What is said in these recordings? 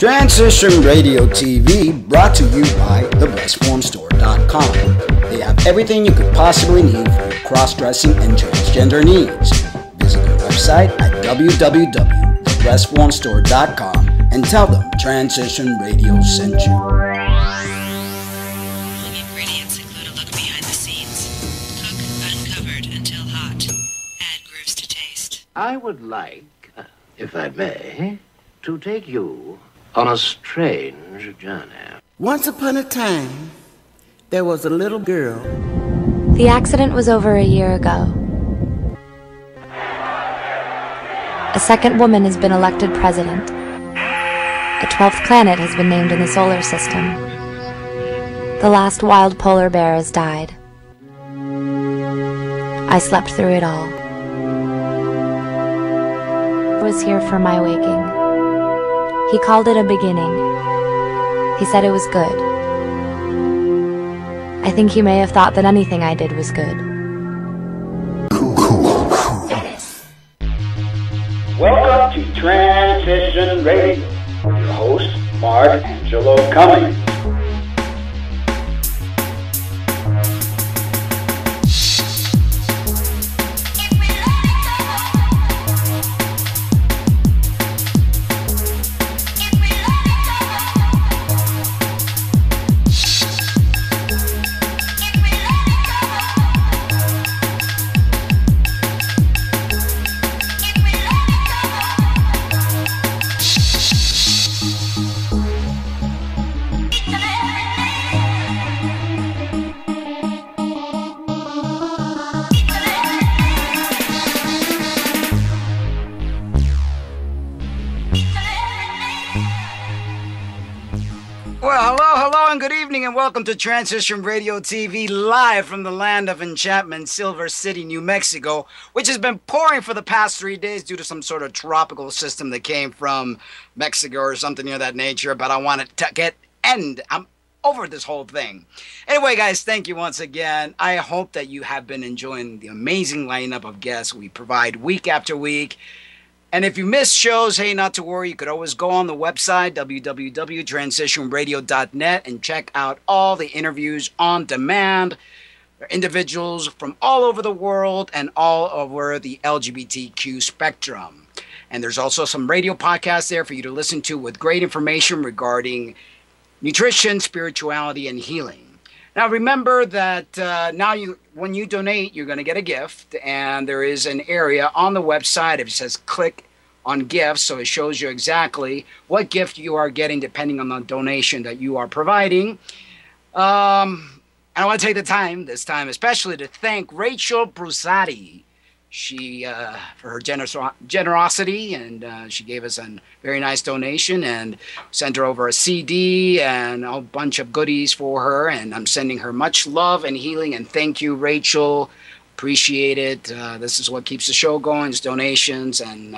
Transition Radio TV, brought to you by thebreastformstore.com. They have everything you could possibly need for your cross-dressing and transgender needs. Visit their website at www.thebreastformstore.com and tell them Transition Radio sent you. Ingredients include a look behind the scenes. Cook uncovered until hot. Add grooves to taste. I would like, if I may, to take you on a strange journey. Once upon a time, there was a little girl. The accident was over a year ago. A second woman has been elected president. A 12th planet has been named in the solar system. The last wild polar bear has died. I slept through it all. I was here for my waking. He called it a beginning. He said it was good. I think he may have thought that anything I did was good. Welcome to Transition Radio. Your host, Mark Angelo Cummings. And welcome to Transition Radio TV, live from the land of enchantment, Silver City, New Mexico, which has been pouring for the past 3 days due to some sort of tropical system that came from Mexico or something near that nature. But I want it to end. I'm over this whole thing. Anyway, guys, thank you once again. I hope that you have been enjoying the amazing lineup of guests we provide week after week. And if you miss shows, hey, not to worry. You could always go on the website, www.transitionradio.net, and check out all the interviews on demand. There are individuals from all over the world and all over the LGBTQ spectrum. And there's also some radio podcasts there for you to listen to with great information regarding nutrition, spirituality, and healing. Now, remember that when you donate, you're going to get a gift. And there is an area on the website. It says click on gifts. So it shows you exactly what gift you are getting depending on the donation that you are providing. I want to take the time, this time especially, to thank Rachel Brusati. She, for her generosity, and she gave us a very nice donation and sent her over a CD and a bunch of goodies for her. And I'm sending her much love and healing. And thank you, Rachel. Appreciate it. This is what keeps the show going, is donations, and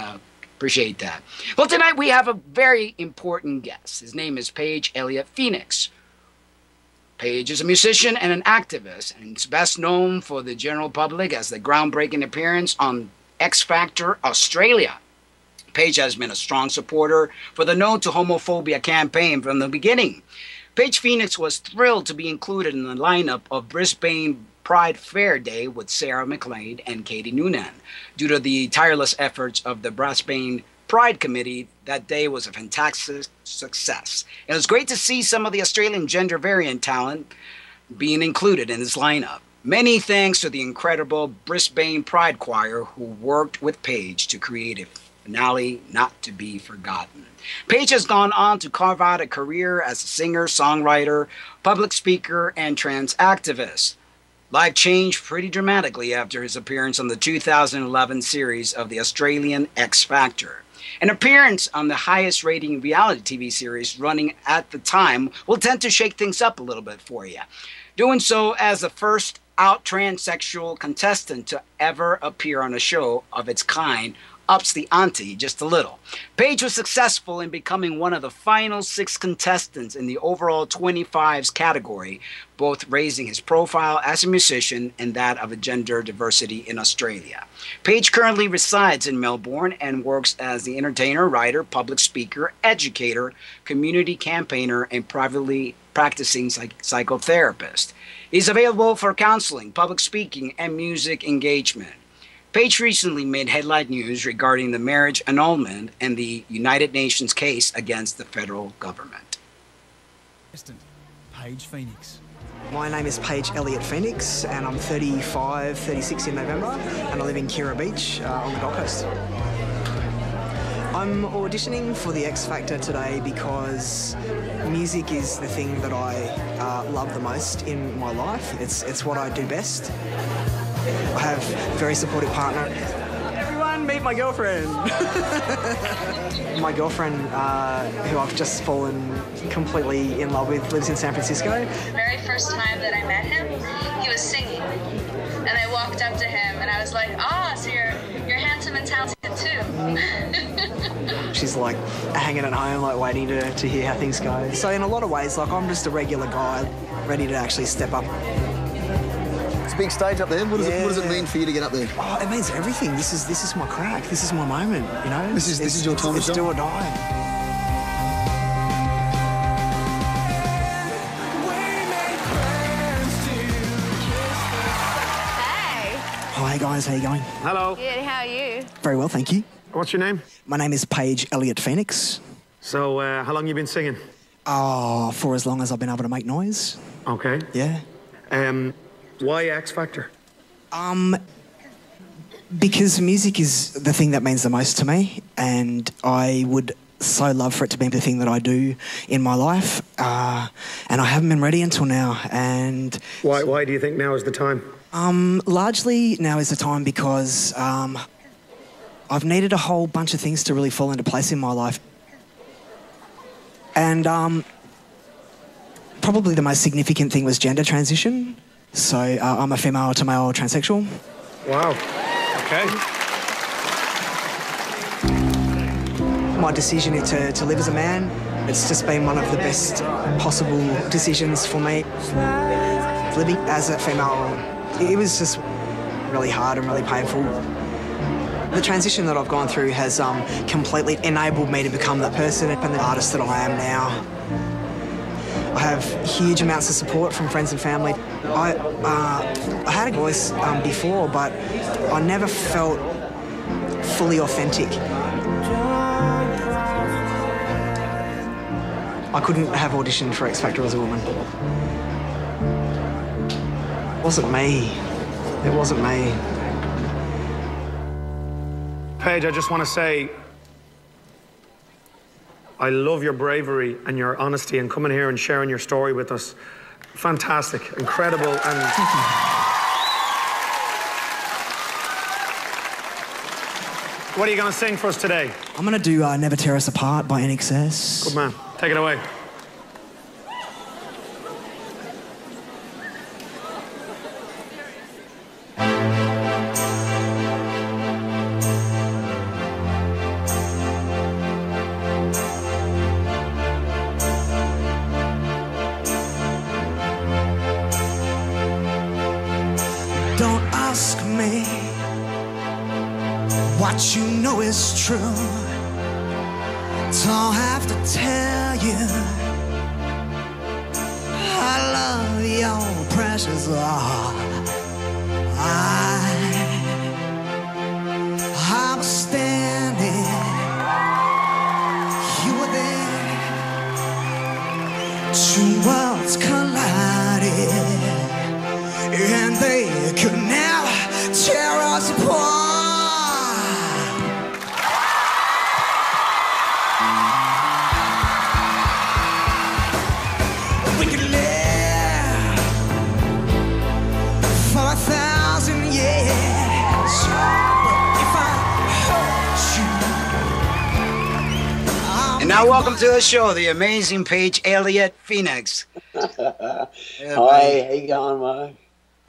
appreciate that. Well, tonight we have a very important guest. His name is Paige Elliott Phoenix. Paige is a musician and an activist, and is best known for the general public as the groundbreaking appearance on X Factor Australia. Paige has been a strong supporter for the No to Homophobia campaign from the beginning. Paige Phoenix was thrilled to be included in the lineup of Brisbane Pride Fair Day with Sarah McLeod and Katie Noonan. Due to the tireless efforts of the Brisbane Pride Committee, that day was a fantastic success. It was great to see some of the Australian gender variant talent being included in this lineup. Many thanks to the incredible Brisbane Pride Choir who worked with Paige to create a finale not to be forgotten. Paige has gone on to carve out a career as a singer, songwriter, public speaker, and trans activist. Life changed pretty dramatically after his appearance on the 2011 series of the Australian X Factor. An appearance on the highest rating reality TV series running at the time will tend to shake things up a little bit for you. Doing so as the first out transsexual contestant to ever appear on a show of its kind ups the ante just a little. Paige was successful in becoming one of the final 6 contestants in the overall 25s category, both raising his profile as a musician and that of a gender diversity in Australia. Paige currently resides in Melbourne and works as the entertainer, writer, public speaker, educator, community campaigner, and privately practicing psychotherapist. He's available for counseling, public speaking, and music engagement. Paige recently made headline news regarding the marriage annulment and the United Nations case against the federal government. Paige Phoenix. My name is Paige Elliott Phoenix, and I'm 35, 36 in November, and I live in Kira Beach on the Gold Coast. I'm auditioning for the X Factor today because music is the thing that I love the most in my life. It's what I do best. I have a very supportive partner. Everyone, meet my girlfriend. My girlfriend, who I've just fallen completely in love with, lives in San Francisco. The very first time that I met him, he was singing. And I walked up to him and I was like, so you're handsome and talented too. She's like hanging at home, like waiting to hear how things go. So in a lot of ways, like I'm just a regular guy, ready to actually step up. It's a big stage up there. What does it mean for you to get up there? Oh, it means everything. This is my crack. This is my moment, you know? This is your time to shine. It's do or die. Hi guys, how you going? Hello. Good, how are you? Very well, thank you. What's your name? My name is Paige Elliott Phoenix. So, how long you been singing? For as long as I've been able to make noise. Okay. Yeah. Why X Factor? Because music is the thing that means the most to me, and I would so love for it to be the thing that I do in my life, and I haven't been ready until now. And why do you think now is the time? Largely now is the time because I've needed a whole bunch of things to really fall into place in my life. And probably the most significant thing was gender transition. So I'm a female to male transsexual. Wow. Okay. My decision to live as a man, it's just been one of the best possible decisions for me. Living as a female, it was just really hard and really painful. The transition that I've gone through has completely enabled me to become the person and the artist that I am now. I have huge amounts of support from friends and family. I had a voice before, but I never felt fully authentic. I couldn't have auditioned for X Factor as a woman. It wasn't me. It wasn't me. Paige, I just want to say, I love your bravery and your honesty and coming here and sharing your story with us. Fantastic, incredible, and... What are you going to sing for us today? I'm going to do Never Tear Us Apart by NXS. Good man. Take it away. Don't ask me what you know is true. Don't have to tell you I love your precious heart. I was standing, you were there. Two worlds collided, and they could never tear us apart. We could live for 1,000 years, but if I hurt you, And now welcome to the show, the amazing Paige Elliott Phoenix. Hi, how you going, Mo?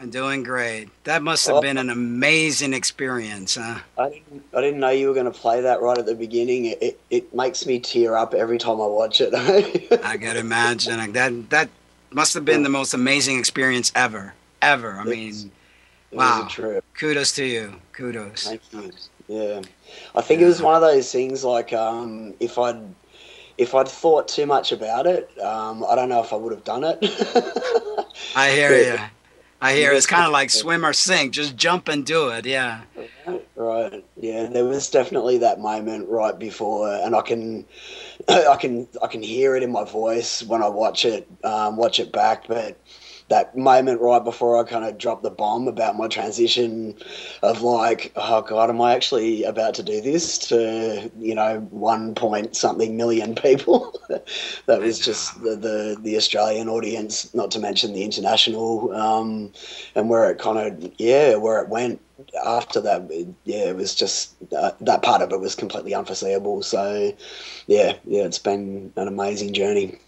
I'm doing great. That must have been an amazing experience, huh? I didn't know you were going to play that right at the beginning. It makes me tear up every time I watch it. I can imagine. Like, that must have been the most amazing experience ever. Ever. I mean, wow. It was a trip. Kudos to you. Kudos. Thank you. Yeah. I think it was one of those things like if I'd thought too much about it, I don't know if I would have done it. I hear you. I hear it's kind of like swim or sink. Just jump and do it. Yeah. Right. Yeah. There was definitely that moment right before, and I can hear it in my voice when I watch it back. But that moment right before I kind of dropped the bomb about my transition of like, oh God, am I actually about to do this to, 1 point something million people? That was just the Australian audience, not to mention the international, and where it kind of, where it went after that. It was just, that part of it was completely unforeseeable. So it's been an amazing journey.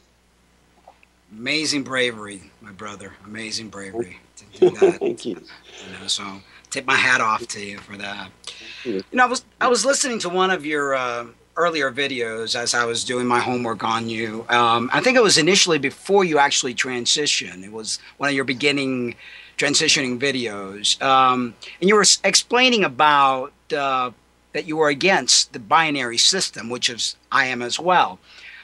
Amazing bravery, my brother. Amazing bravery to do that. Thank you. So tip my hat off to you for that. I was listening to one of your earlier videos as I was doing my homework on you. I think it was initially before you actually transitioned. It was one of your beginning transitioning videos, and you were explaining about that you were against the binary system, which is I am as well.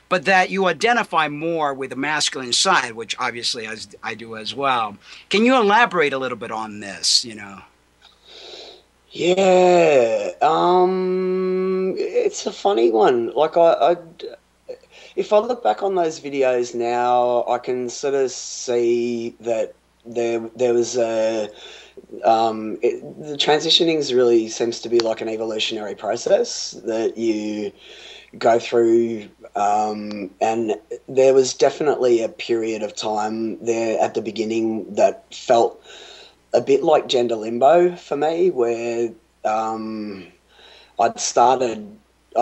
But that you identify more with the masculine side, which obviously I do as well. Can you elaborate a little bit on this, Yeah, it's a funny one. Like if I look back on those videos now, I can sort of see that there was the transitioning really seems to be like an evolutionary process that you go through, and there was definitely a period of time there at the beginning that felt a bit like gender limbo for me, where I'd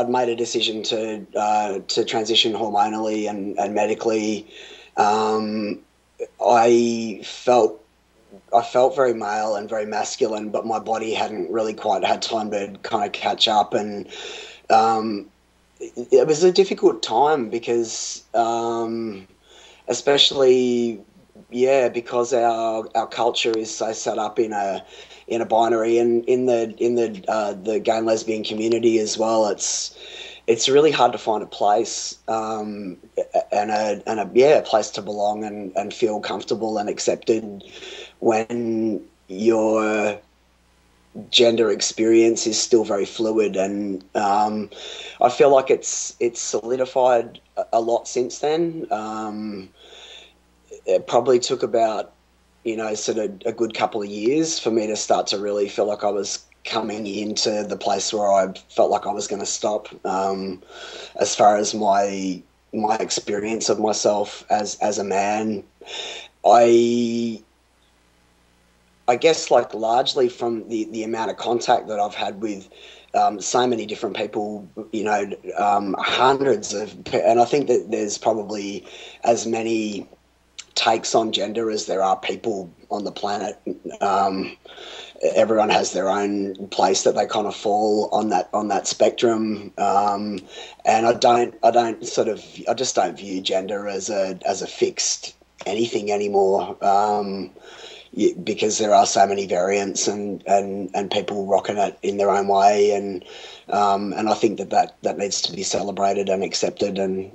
made a decision to transition hormonally and medically. I felt very male and very masculine, but my body hadn't really quite had time to kind of catch up, and it was a difficult time because, especially, because our culture is so set up in a binary, and in the gay and lesbian community as well. It's really hard to find a place, and a place to belong and feel comfortable and accepted when your gender experience is still very fluid, and I feel like it's solidified a lot since then. It probably took about sort of a good couple of years for me to start to really feel like I was coming into the place where I felt like I was going to stop, as far as my experience of myself as a man. I guess like largely from the amount of contact that I've had with so many different people, hundreds of, and I think that there's probably as many takes on gender as there are people on the planet. Everyone has their own place that they kind of fall on that spectrum, and I just don't view gender as a fixed anything anymore. Because there are so many variants and people rocking it in their own way, and I think that needs to be celebrated and accepted, and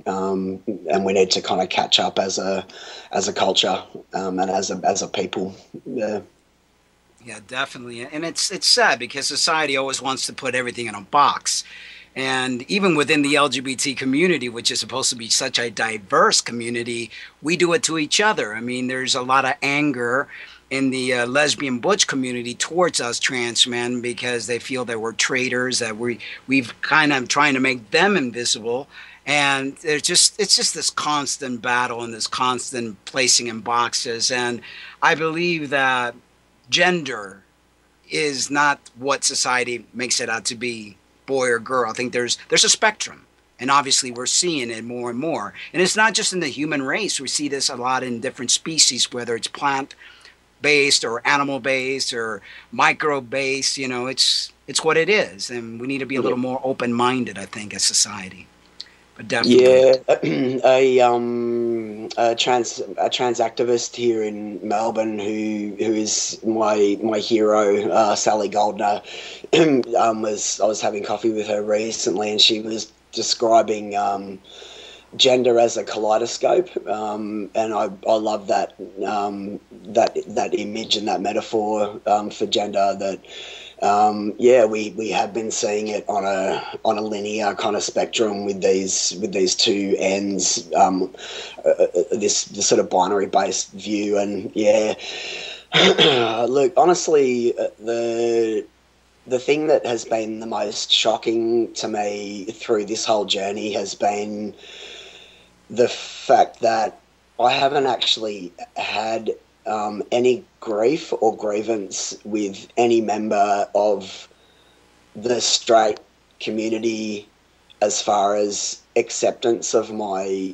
we need to kind of catch up as a culture, and as a people. Yeah, definitely. And it's sad because society always wants to put everything in a box. And even within the LGBT community, which is supposed to be such a diverse community, we do it to each other. I mean, there's a lot of anger in the lesbian butch community towards us trans men because they feel that we're traitors, that we've kind of trying to make them invisible. And it's just this constant battle and this constant placing in boxes. And I believe that gender is not what society makes it out to be, boy or girl. I think there's a spectrum. And obviously we're seeing it more and more. And it's not just in the human race. We see this a lot in different species, whether it's plant-based based or animal based or micro based. You know, it's what it is, and we need to be a little more open minded, I think, as society. But definitely. Yeah, a trans activist here in Melbourne who is my hero, Sally Goldner. I was having coffee with her recently, and she was describing gender as a kaleidoscope, and I love that that image and that metaphor for gender. That we have been seeing it on a linear kind of spectrum with these two ends, this sort of binary based view, and look, honestly, the thing that has been the most shocking to me through this whole journey has been the fact that I haven't actually had any grief or grievance with any member of the straight community as far as acceptance of my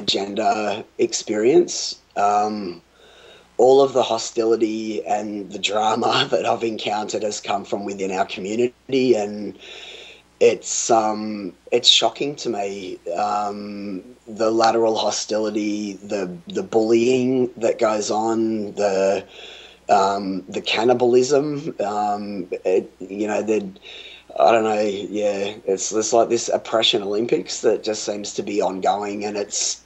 gender experience. All of the hostility and the drama that I've encountered has come from within our community, and it's shocking to me, the lateral hostility, the bullying that goes on, the cannibalism. I don't know. Yeah, it's like this oppression Olympics that just seems to be ongoing, and it's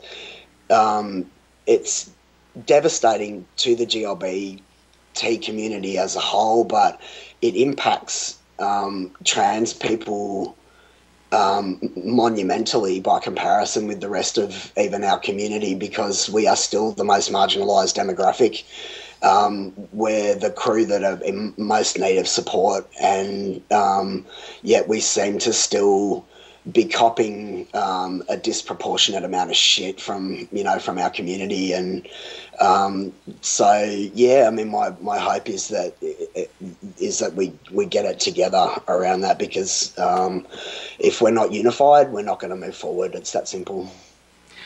devastating to the GLBT community as a whole, but it impacts trans people monumentally by comparison with the rest of even our community, because we are still the most marginalised demographic. We're the crew that are in most need of support, and yet we seem to still be copping a disproportionate amount of shit from our community. And I mean, my hope is that we get it together around that, because if we're not unified, we're not going to move forward. It's that simple.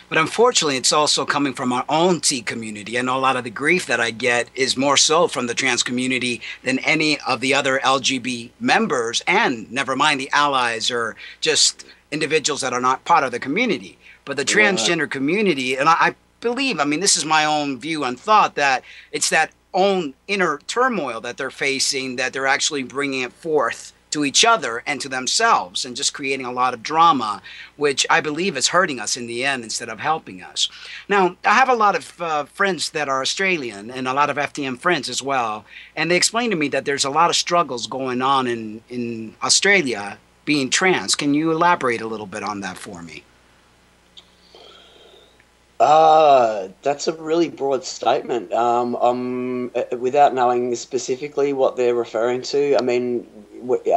But unfortunately, it's also coming from our own T community. I know a lot of the grief that I get is more so from the trans community than any of the other LGB members, and never mind the allies or just individuals that are not part of the community. But the transgender community, and I believe, I mean, this is my own view and thought, that it's that own inner turmoil that they're facing, that they're actually bringing it forth to each other and to themselves, and just creating a lot of drama, which I believe is hurting us in the end instead of helping us. Now, I have a lot of friends that are Australian, and a lot of FTM friends as well, and they explain to me that there's a lot of struggles going on in Australia being trans. Can you elaborate a little bit on that for me? That's a really broad statement. Without knowing specifically what they're referring to, I mean, we've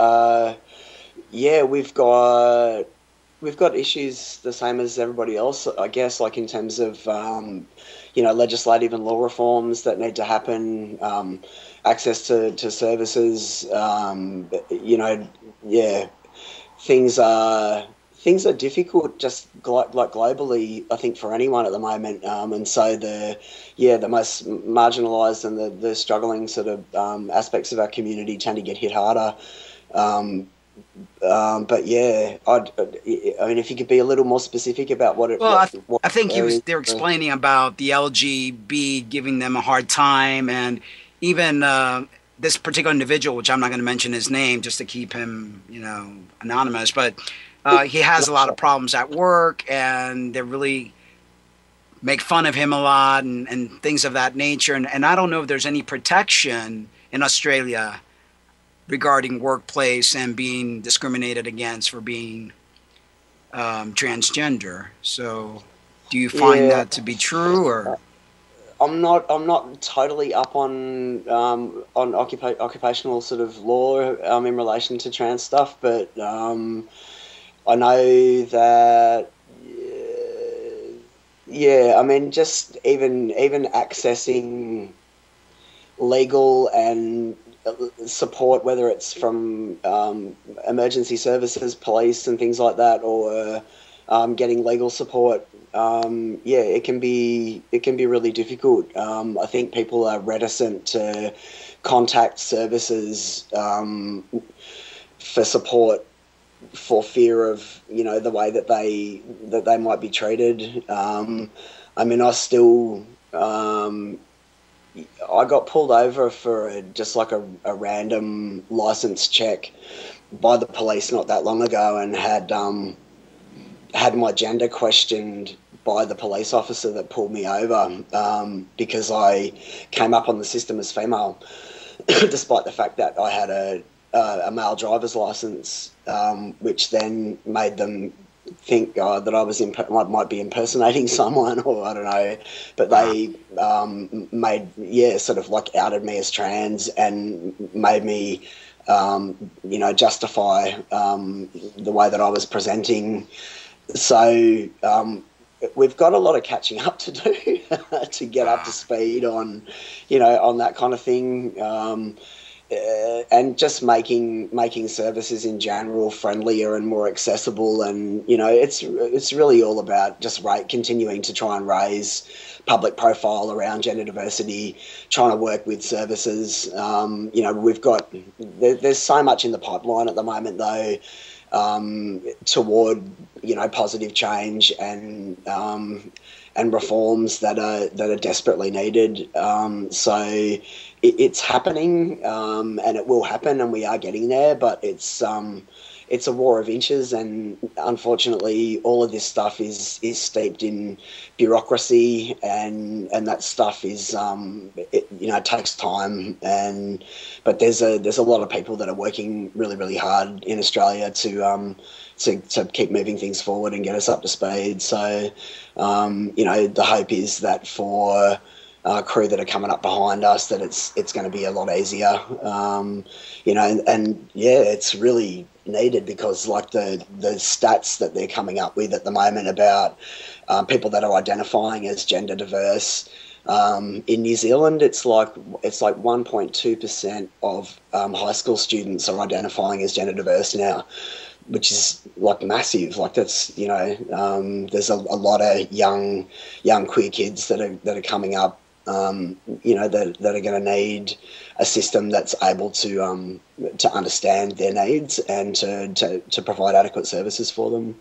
got issues the same as everybody else, I guess, like in terms of legislative and law reforms that need to happen, access to services, things are difficult just like globally, I think, for anyone at the moment, and so the most marginalised and the struggling sort of aspects of our community tend to get hit harder. But yeah, I mean, if you could be a little more specific about what it. Well, I think they're explaining about the LGB giving them a hard time, and even this particular individual, which I'm not going to mention his name just to keep him, anonymous, but he has a lot of problems at work, and they really make fun of him a lot and things of that nature. And I don't know if there's any protection in Australia regarding workplace and being discriminated against for being transgender. So do you find that to be true, or? I'm not totally up on occupational sort of law in relation to trans stuff, but I know that I mean, just even accessing legal and support, whether it's from emergency services, police and things like that, or getting legal support. It can be really difficult. I think people are reticent to contact services for support for fear of the way that they might be treated. I mean, I got pulled over for just like a random license check by the police not that long ago, and had my gender questioned by the police officer that pulled me over because I came up on the system as female, despite the fact that I had a male driver's license, which then made them think that I was might be impersonating someone, or I don't know, but they sort of like outed me as trans and made me justify the way that I was presenting. So we've got a lot of catching up to do to get up to speed on on that kind of thing. And just making services in general friendlier and more accessible, and it's really all about just continuing to try and raise public profile around gender diversity, trying to work with services. There's so much in the pipeline at the moment though, toward positive change and reforms that are desperately needed. So it's happening, and it will happen, and we are getting there. But it's a war of inches, and unfortunately, all of this stuff is steeped in bureaucracy, and that stuff is it takes time. But there's a lot of people that are working really, really hard in Australia to keep moving things forward and get us up to speed. So the hope is that for crew that are coming up behind us, that it's going to be a lot easier, it's really needed, because like the stats that they're coming up with at the moment about people that are identifying as gender diverse in New Zealand, it's like 1.2% of high school students are identifying as gender diverse now, which is like massive. Like that's there's a lot of young queer kids that are coming up, that are going to need a system that's able to understand their needs and to provide adequate services for them.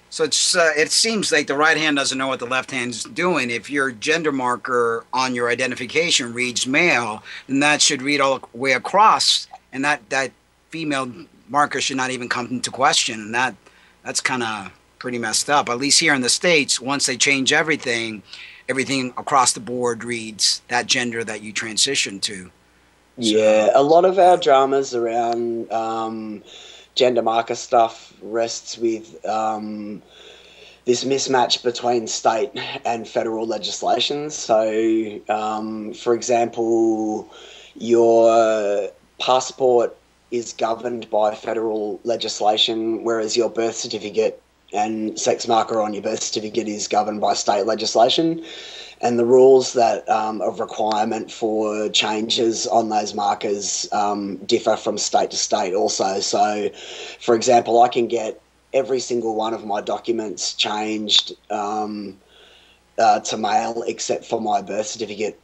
So it seems like the right hand doesn't know what the left hand's doing. If your gender marker on your identification reads male, then that should read all the way across, and that female marker should not even come into question. And that's kind of pretty messed up. At least here in the States, once they change everything across the board reads that gender that you transition to. Yeah, a lot of our dramas around gender marker stuff rests with this mismatch between state and federal legislation. So, for example, your passport is governed by federal legislation, whereas your birth certificate and sex marker on your birth certificate is governed by state legislation. And the rules that of requirement for changes on those markers differ from state to state also. So, for example, I can get every single one of my documents changed to male except for my birth certificate.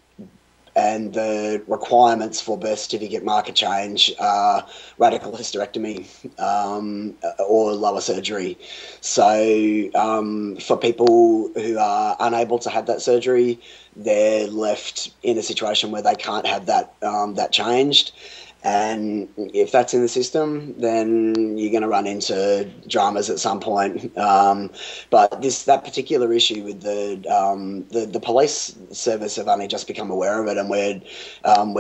And the requirements for birth certificate marker change are radical hysterectomy or lower surgery. So for people who are unable to have that surgery, they're left in a situation where they can't have that changed. And if that's in the system, then you're going to run into dramas at some point. But that particular issue with the police service have only just become aware of it, and we're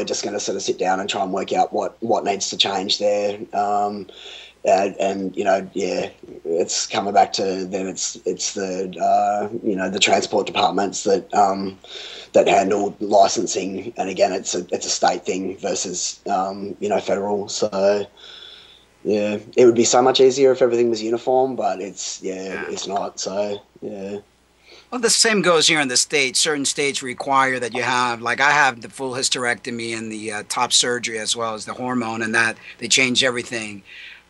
just going to sort of sit down and try and work out what needs to change there. It's coming back to then it's the transport departments that handle licensing, and again it's a state thing versus federal. So yeah, it would be so much easier if everything was uniform, but it's not. So yeah. Well, the same goes here in the States. Certain states require that you have, like I have the full hysterectomy and the top surgery as well as the hormone, and that they change everything.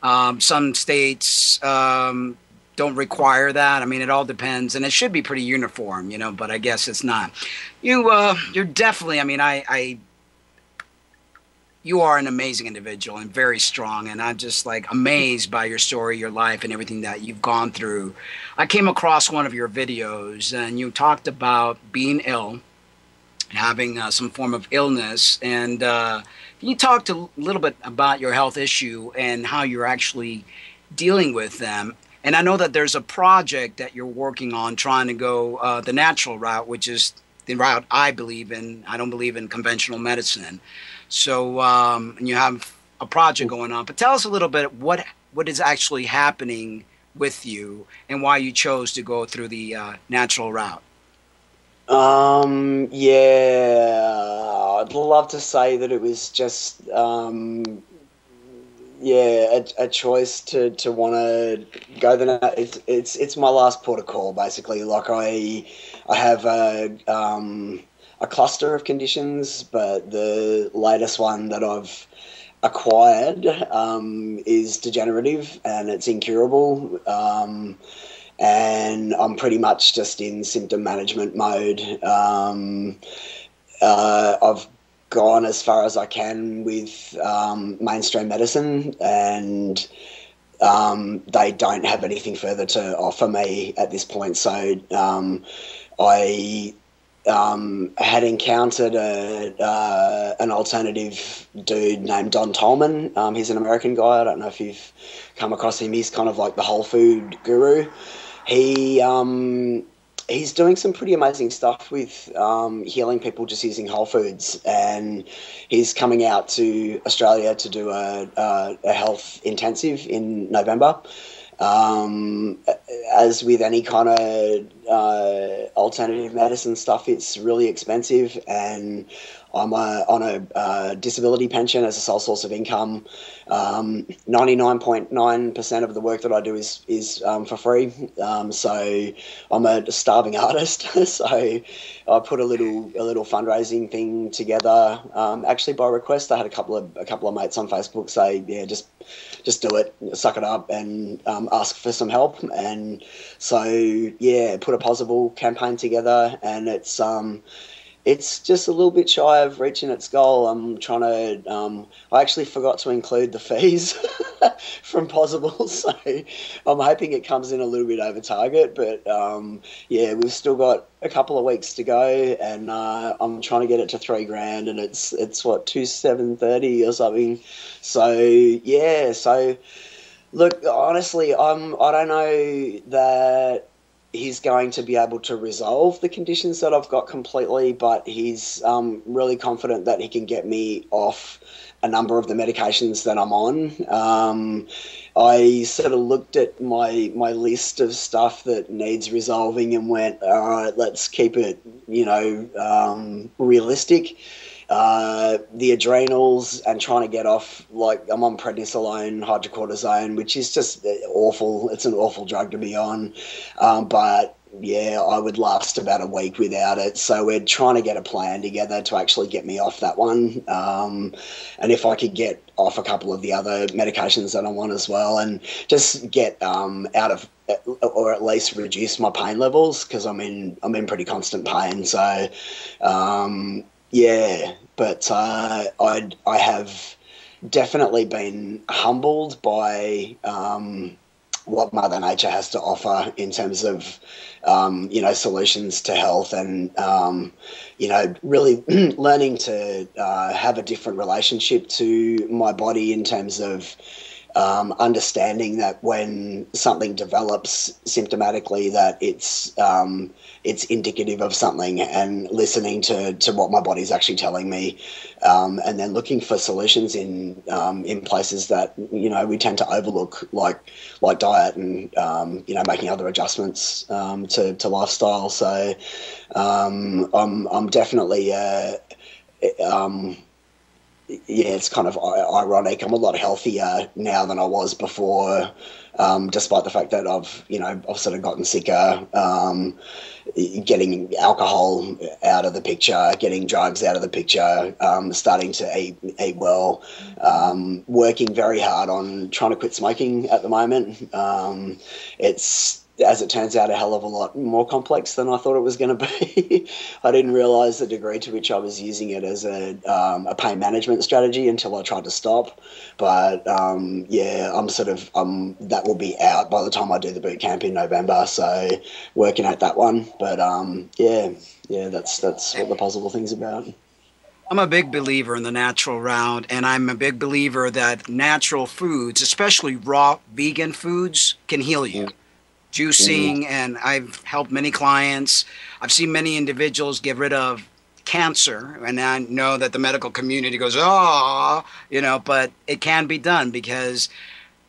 Some states don't require that. I mean, it all depends, and it should be pretty uniform, but I guess it's not. You're definitely. I mean, you are an amazing individual and very strong, and I'm just like amazed by your story, your life, and everything that you've gone through. I came across one of your videos, and you talked about being ill, having some form of illness, and you talked a little bit about your health issue and how you're actually dealing with them. And I know that there's a project that you're working on trying to go the natural route, which is the route I believe in. I don't believe in conventional medicine. So and you have a project going on. But tell us a little bit what is actually happening with you and why you chose to go through the natural route. Yeah, I'd love to say that it was just a choice to want to go it's my last port of call, basically. Like I have a cluster of conditions, but the latest one that I've acquired is degenerative and it's incurable. And I'm pretty much just in symptom management mode. I've gone as far as I can with mainstream medicine, and they don't have anything further to offer me at this point. So I had encountered an alternative dude named Don Tolman. He's an American guy. I don't know if you've come across him. He's kind of like the whole food guru. He's doing some pretty amazing stuff with healing people just using whole foods, and he's coming out to Australia to do a health intensive in November. As with any kind of alternative medicine stuff, it's really expensive, and I'm on a disability pension as a sole source of income. 99.9% of the work that I do is for free. So I'm a starving artist. So I put a little fundraising thing together. Actually, by request, I had a couple of mates on Facebook say, "Yeah, just do it, suck it up, and ask for some help." And so put a possible campaign together, and it's just a little bit shy of reaching its goal. I'm trying to. I actually forgot to include the fees from Possible, so I'm hoping it comes in a little bit over target. But we've still got a couple of weeks to go, and I'm trying to get it to $3,000, and it's what, $2,730 or something. So look, honestly, I don't know that he's going to be able to resolve the conditions that I've got completely, but he's really confident that he can get me off a number of the medications that I'm on. I sort of looked at my list of stuff that needs resolving and went, all right, let's keep it, realistic. The adrenals and trying to get off, like I'm on prednisolone, hydrocortisone, which is just awful. It's an awful drug to be on. But yeah, I would last about a week without it. So we're trying to get a plan together to actually get me off that one. And if I could get off a couple of the other medications that I'm on as well, and just get out of, or at least reduce my pain levels, because I'm in pretty constant pain. So but I have definitely been humbled by what Mother Nature has to offer in terms of solutions to health, and really learning to have a different relationship to my body in terms of understanding that when something develops symptomatically, that it's indicative of something, and listening to what my body's actually telling me, and then looking for solutions in places that we tend to overlook, like diet and making other adjustments to lifestyle. So yeah, it's kind of ironic. I'm a lot healthier now than I was before, despite the fact that I've sort of gotten sicker. Getting alcohol out of the picture, getting drugs out of the picture, starting to eat well, working very hard on trying to quit smoking at the moment. It's, as it turns out, a hell of a lot more complex than I thought it was going to be. I didn't realise the degree to which I was using it as a pain management strategy until I tried to stop. But yeah, that will be out by the time I do the boot camp in November. So working at that one. But yeah, that's what the possible thing's about. I'm a big believer in the natural route, and I'm a big believer that natural foods, especially raw vegan foods, can heal you. Juicing, and I've helped many clients. I've seen many individuals get rid of cancer, and I know that the medical community goes, oh, but it can be done because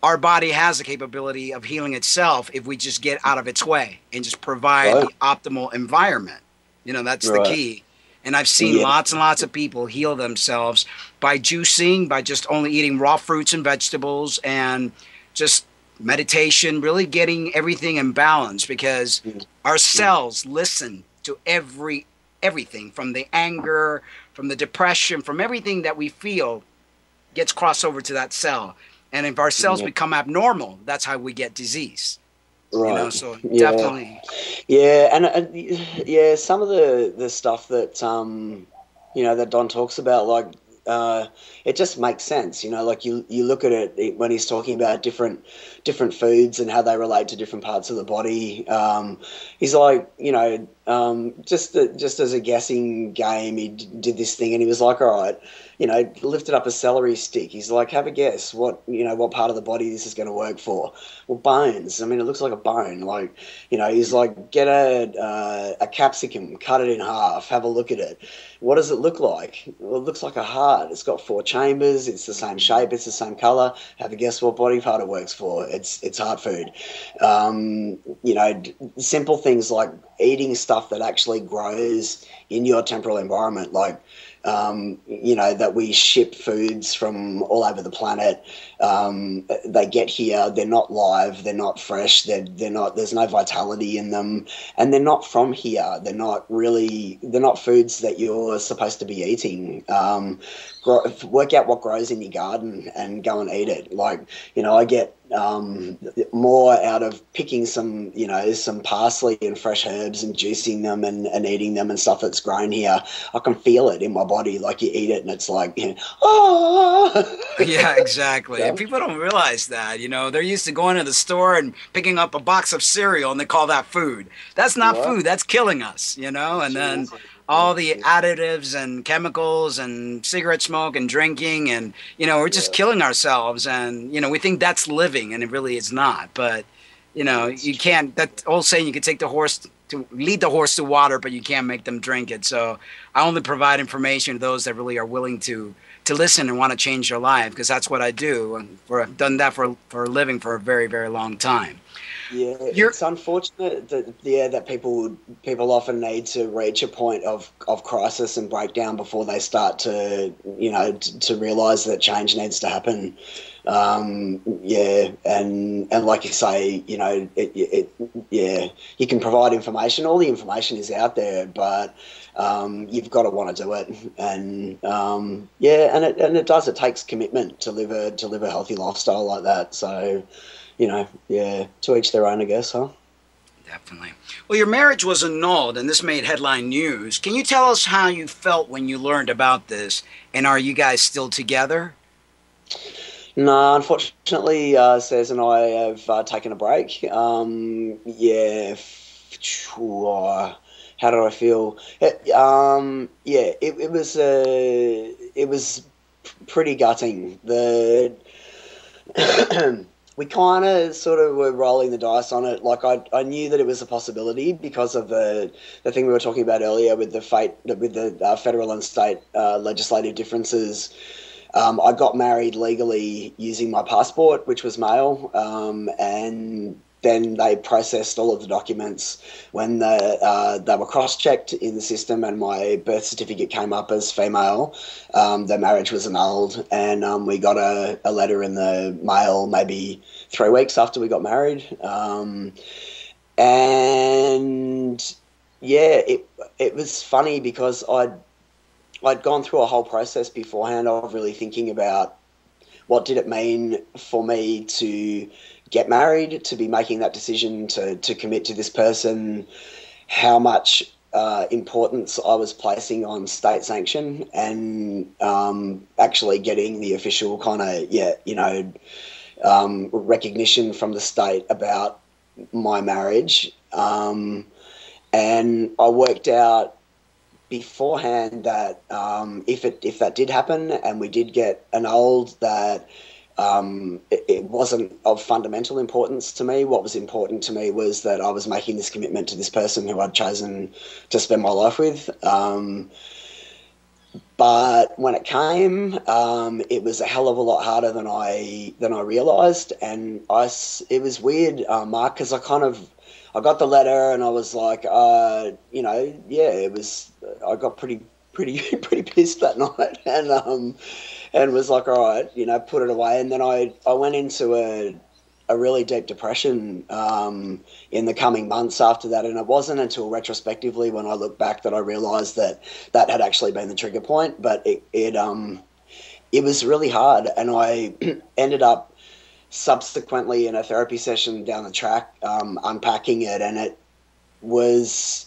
our body has the capability of healing itself if we just get out of its way and just provide the optimal environment. That's the key. And I've seen lots and lots of people heal themselves by juicing, by just only eating raw fruits and vegetables, and just meditation, really getting everything in balance, because our cells listen to everything from the anger, from the depression, from everything that we feel gets crossed over to that cell. And if our cells become abnormal, that's how we get disease. Right. So definitely. Yeah, and some of the stuff that that Don talks about, like it just makes sense. Like you look at it when he's talking about different foods and how they relate to different parts of the body. He's like, just as a guessing game, he did this thing, and he was like, all right, lifted up a celery stick. He's like, have a guess what part of the body this is going to work for. Well, bones. I mean, it looks like a bone. Like, he's like, get a capsicum, cut it in half, have a look at it. What does it look like? Well, it looks like a heart. It's got 4 chambers. It's the same shape. It's the same color. Have a guess what body part it works for. It's heart food. Simple things like eating stuff that actually grows in your temporal environment, like that we ship foods from all over the planet. They get here, they're not live, they're not fresh, they're not, there's no vitality in them, and they're not from here. They're not foods that you're supposed to be eating. Work out what grows in your garden and go and eat it. Like, I get more out of picking some parsley and fresh herbs and juicing them and eating them and stuff that's grown here. I can feel it in my body. Like, you eat it and it's like, oh. Yeah, exactly. And people don't realize that, they're used to going to the store and picking up a box of cereal and they call that food. That's not food. That's killing us, and then all the additives and chemicals and cigarette smoke and drinking, and we're just killing ourselves, and we think that's living, and it really is not. But you can't, that old saying, you can take the horse to lead the horse to water, but you can't make them drink it. So I only provide information to those that really are willing to listen and want to change their life, because that's what I do, and I've done that for a living for a very, very long time. Yeah, it's unfortunate that people often need to reach a point of crisis and breakdown before they start to to realise that change needs to happen. And like you say, you can provide information. All the information is out there, but you've got to want to do it. And it does. It takes commitment to live a healthy lifestyle like that. So. To each their own, I guess, huh? Definitely. Well, your marriage was annulled, and this made headline news. Can you tell us how you felt when you learned about this, and are you guys still together? No, unfortunately, Sez and I have taken a break. How did I feel? It was pretty gutting. We kind of sort of were rolling the dice on it. Like, I knew that it was a possibility because of the thing we were talking about earlier with the federal and state legislative differences. I got married legally using my passport, which was male, and then they processed all of the documents. When they were cross-checked in the system and my birth certificate came up as female, the marriage was annulled, and we got a letter in the mail maybe 3 weeks after we got married. And yeah, it was funny because I'd gone through a whole process beforehand of really thinking about what did it mean for me to get married, to be making that decision to commit to this person, how much importance I was placing on state sanction and actually getting the official kind of, recognition from the state about my marriage. And I worked out beforehand that if that did happen and we did get annulled, that it wasn't of fundamental importance to me. What was important to me was that I was making this commitment to this person who I'd chosen to spend my life with. But when it came, it was a hell of a lot harder than I realised, and it was weird, Mark, because I got the letter and I was like, it was. I got pretty pissed that night, and was like, all right, put it away. And then I went into a really deep depression in the coming months after that. And it wasn't until retrospectively when I look back that I realised that had actually been the trigger point. But it was really hard, and I ended up subsequently in a therapy session down the track unpacking it, and it was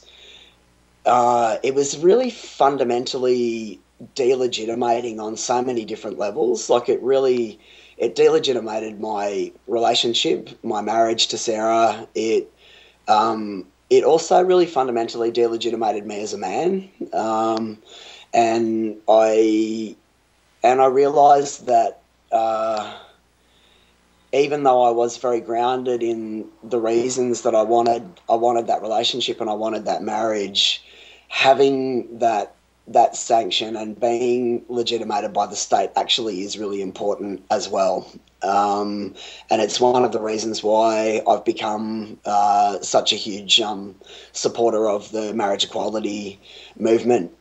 really fundamentally delegitimating on so many different levels. Like it delegitimated my relationship, my marriage to Sarah. It also really fundamentally delegitimated me as a man, and I realised that even though I was very grounded in the reasons that I wanted that relationship and I wanted that marriage, having that sanction and being legitimated by the state actually is really important as well. And it's one of the reasons why I've become such a huge supporter of the marriage equality movement.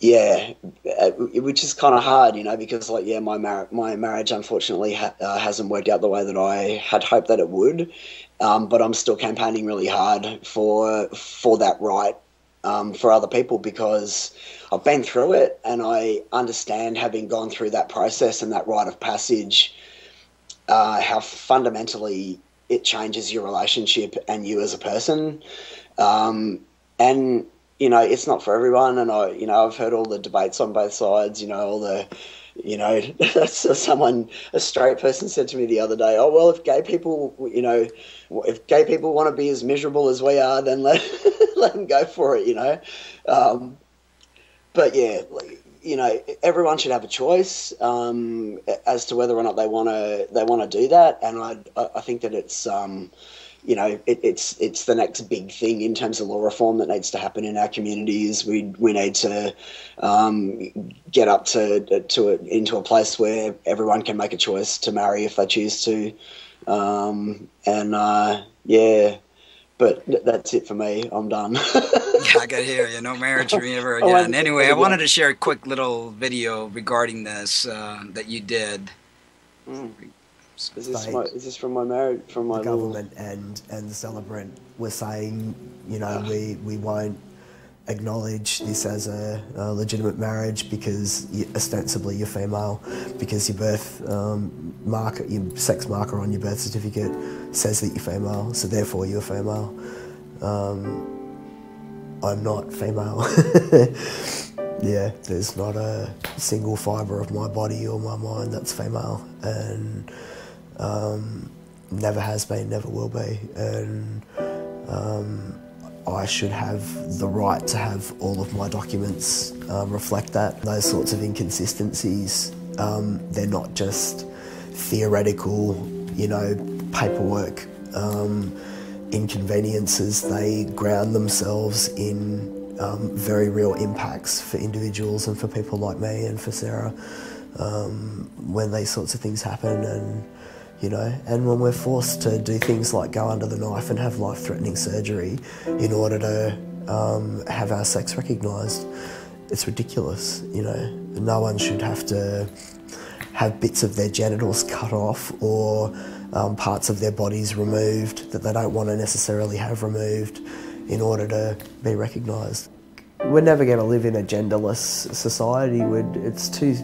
Which is kind of hard, because my marriage unfortunately hasn't worked out the way that I had hoped that it would. But I'm still campaigning really hard for that right for other people, because I've been through it and I understand, having gone through that process and that rite of passage, how fundamentally it changes your relationship and you as a person. And it's not for everyone, and I've heard all the debates on both sides. A straight person said to me the other day, "Oh well, if gay people want to be as miserable as we are, then let them go for it." But yeah, everyone should have a choice as to whether or not they want to do that, and I think that it's. It's the next big thing in terms of law reform that needs to happen in our communities. We need to get up into a place where everyone can make a choice to marry if they choose to, But that's it for me. I'm done. Yeah, I got here. No marriage for me ever again. Anyway, I wanted to share a quick little video regarding this that you did. Is this from my marriage? From my government and the celebrant were saying, we won't acknowledge this as a legitimate marriage because ostensibly you're female, because your birth marker, your sex marker on your birth certificate says that you're female, so therefore you're female. I'm not female. Yeah, there's not a single fibre of my body or my mind that's female, and never has been, never will be, and I should have the right to have all of my documents reflect that. Those sorts of inconsistencies, they're not just theoretical, paperwork inconveniences. They ground themselves in very real impacts for individuals and for people like me and for Sarah when these sorts of things happen. And And when we're forced to do things like go under the knife and have life-threatening surgery in order to have our sex recognised, it's ridiculous. No one should have to have bits of their genitals cut off or parts of their bodies removed that they don't want to necessarily have removed in order to be recognised. We're never going to live in a genderless society. It's too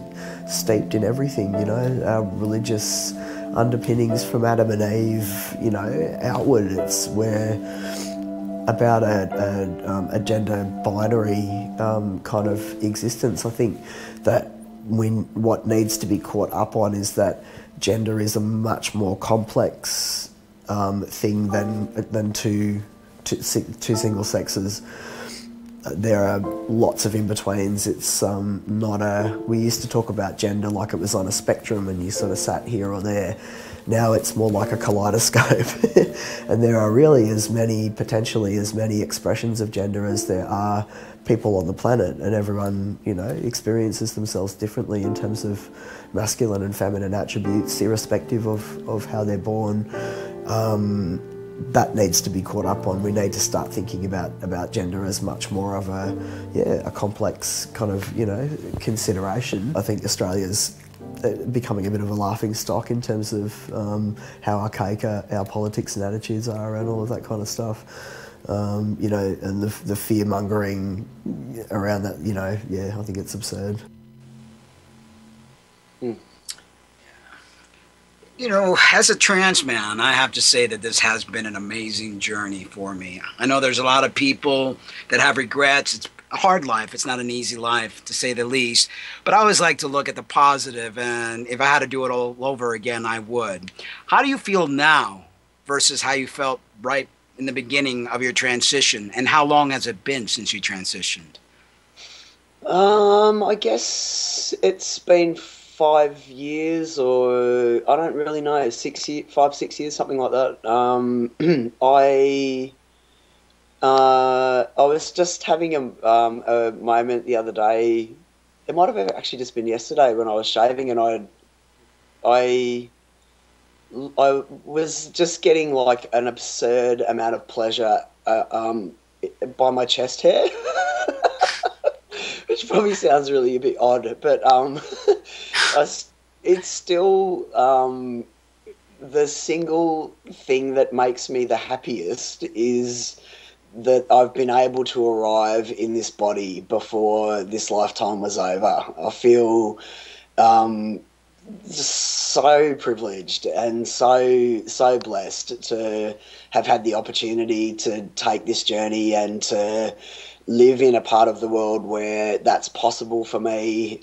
steeped in everything, our religious underpinnings from Adam and Eve, outward. We're about a gender binary kind of existence. I think that what needs to be caught up on is that gender is a much more complex thing than two single sexes. There are lots of in-betweens. It's we used to talk about gender like it was on a spectrum and you sort of sat here or there. Now it's more like a kaleidoscope. And there are really potentially as many expressions of gender as there are people on the planet, and everyone, experiences themselves differently in terms of masculine and feminine attributes, irrespective of how they're born. That needs to be caught up on. We need to start thinking about gender as much more of a complex kind of, consideration. I think Australia's becoming a bit of a laughing stock in terms of how archaic our politics and attitudes are and all of that kind of stuff. And the fear-mongering around that, I think it's absurd. As a trans man, I have to say that this has been an amazing journey for me. I know there's a lot of people that have regrets. It's a hard life. It's not an easy life, to say the least. But I always like to look at the positive, and if I had to do it all over again, I would. How do you feel now versus how you felt right in the beginning of your transition, and how long has it been since you transitioned? I guess it's been 5 years, or I don't really know, 6 years, something like that. I was just having a moment the other day. It might have actually just been yesterday when I was shaving, and I was just getting like an absurd amount of pleasure by my chest hair. Which probably sounds really a bit odd, but it's still the single thing that makes me the happiest is that I've been able to arrive in this body before this lifetime was over. I feel so privileged and so blessed to have had the opportunity to take this journey and to live in a part of the world where that's possible for me,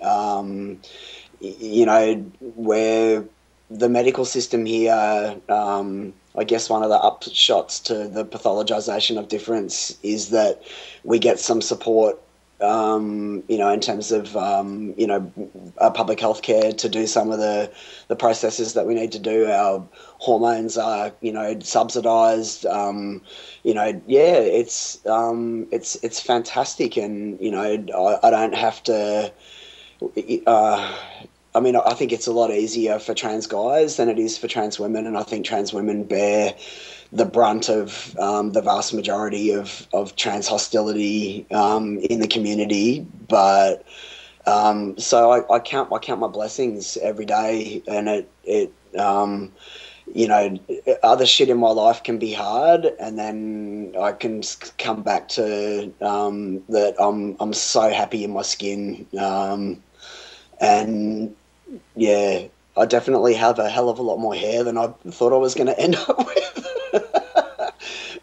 where the medical system here, I guess one of the upshots to the pathologisation of difference is that we get some support, in terms of, public health care to do some of the processes that we need to do. Our hormones are, subsidised. It's fantastic, and I don't have to. I think it's a lot easier for trans guys than it is for trans women, and I think trans women bear the brunt of the vast majority of trans hostility in the community. But so I count my blessings every day, and other shit in my life can be hard, and then I can come back to that I'm so happy in my skin, and yeah, I definitely have a hell of a lot more hair than I thought I was going to end up with.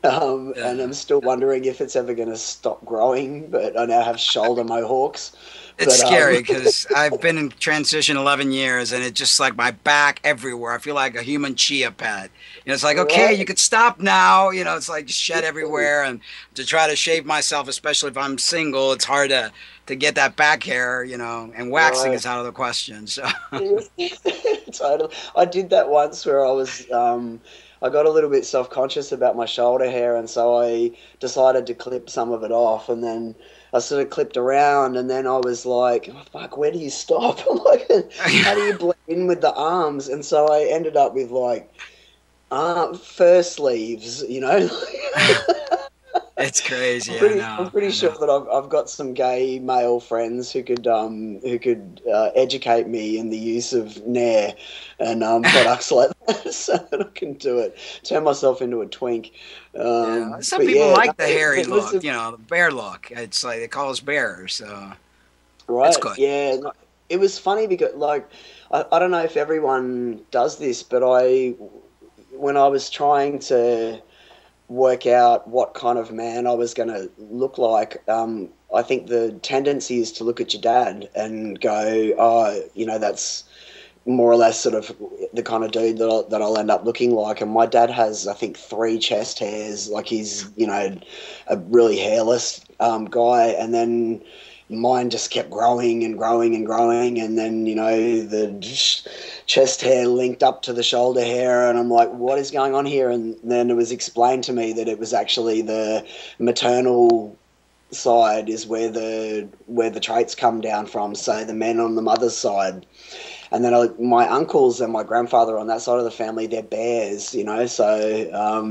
And I'm still wondering if it's ever going to stop growing, but I now have shoulder mohawks. It's scary because I've been in transition 11 years, and it's just like my back everywhere. I feel like a human chia pet. It's like, okay, you could stop now. It's like shed everywhere, and to try to shave myself, especially if I'm single, it's hard to get that back hair, and waxing is out of the question. So totally. I did that once where I was, I got a little bit self-conscious about my shoulder hair, and so I decided to clip some of it off, and then sort of clipped around, and then I was like, oh, fuck, where do you stop? I'm like, how do you blend in with the arms? And so I ended up with like fur sleeves, you know. It's crazy. I'm pretty sure that I've got some gay male friends who could educate me in the use of Nair and products like that, so that I can do it. Turn myself into a twink. Some people like the hairy look, you know, the bear look. It's like they call us bears. So right? It's good. Yeah, it was funny because like I don't know if everyone does this, but when I was trying to work out what kind of man I was going to look like, I think the tendency is to look at your dad and go, oh, you know, that's more or less sort of the kind of dude that I'll end up looking like. And my dad has, I think, 3 chest hairs. Like he's, you know, a really hairless guy. And then mine just kept growing and growing and growing, and then, you know, the chest hair linked up to the shoulder hair, and I'm like, what is going on here? And then it was explained to me that it was actually the maternal side is where the traits come down from, so the men on the mother's side. And then my uncles and my grandfather on that side of the family, they're bears, you know, so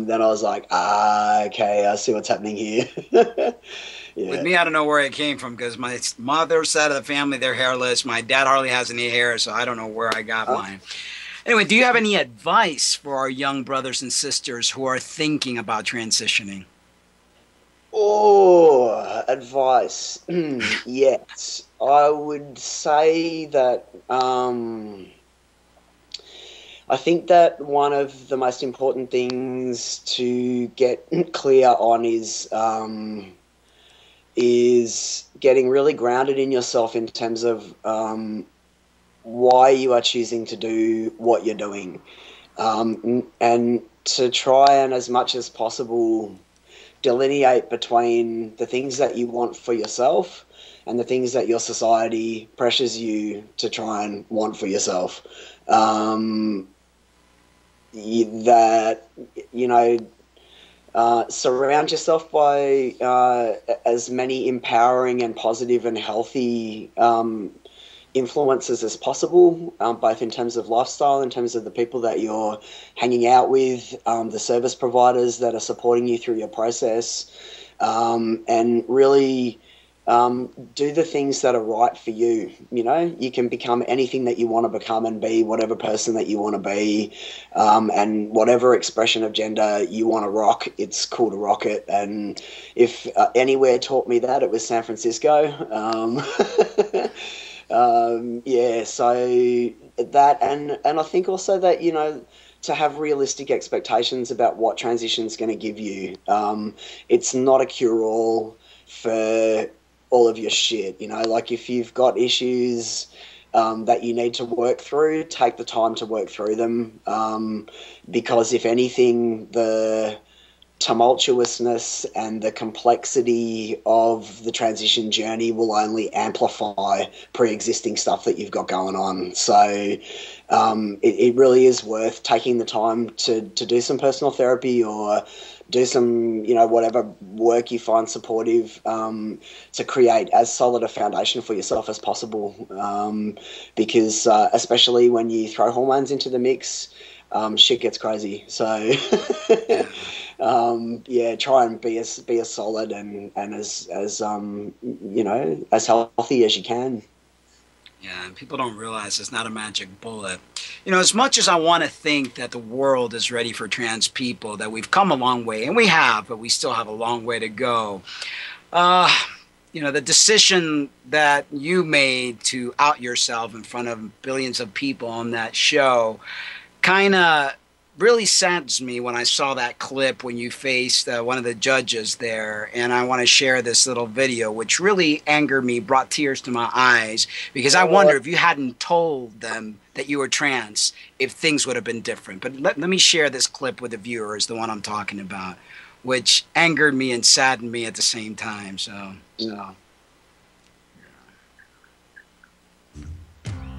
then I was like, okay, I see what's happening here. Yeah. With me, I don't know where it came from, because my mother's side of the family, they're hairless. My dad hardly has any hair, so I don't know where I got mine. Anyway, do you have any advice for our young brothers and sisters who are thinking about transitioning? Oh, advice. Yes. I would say that I think that one of the most important things to get clear on is getting really grounded in yourself in terms of why you are choosing to do what you're doing, and to try and, as much as possible, delineate between the things that you want for yourself and the things that your society pressures you to try and want for yourself. That, you know, surround yourself by as many empowering and positive and healthy influences as possible, both in terms of lifestyle, in terms of the people that you're hanging out with, the service providers that are supporting you through your process, and really do the things that are right for you. You know, you can become anything that you want to become and be whatever person that you want to be, and whatever expression of gender you want to rock, it's cool to rock it. And if anywhere taught me that, it was San Francisco. Yeah, so that, and I think also that, you know, to have realistic expectations about what transition is going to give you. It's not a cure-all for all of your shit, you know, like if you've got issues that you need to work through, take the time to work through them, because if anything, the tumultuousness and the complexity of the transition journey will only amplify pre-existing stuff that you've got going on. So it really is worth taking the time to do some personal therapy or do some, you know, whatever work you find supportive, to create as solid a foundation for yourself as possible. Because especially when you throw hormones into the mix, shit gets crazy. So yeah, try and be as solid and as you know, as healthy as you can. Yeah, and people don't realize it's not a magic bullet. You know, as much as I want to think that the world is ready for trans people, that we've come a long way, and we have, but we still have a long way to go. You know, the decision that you made to out yourself in front of billions of people on that show kind of really saddens me when I saw that clip when you faced one of the judges there. And I want to share this little video, which really angered me, brought tears to my eyes, because I wonder if you hadn't told them that you were trans, if things would have been different. But let me share this clip with the viewers, the one I'm talking about, which angered me and saddened me at the same time. So.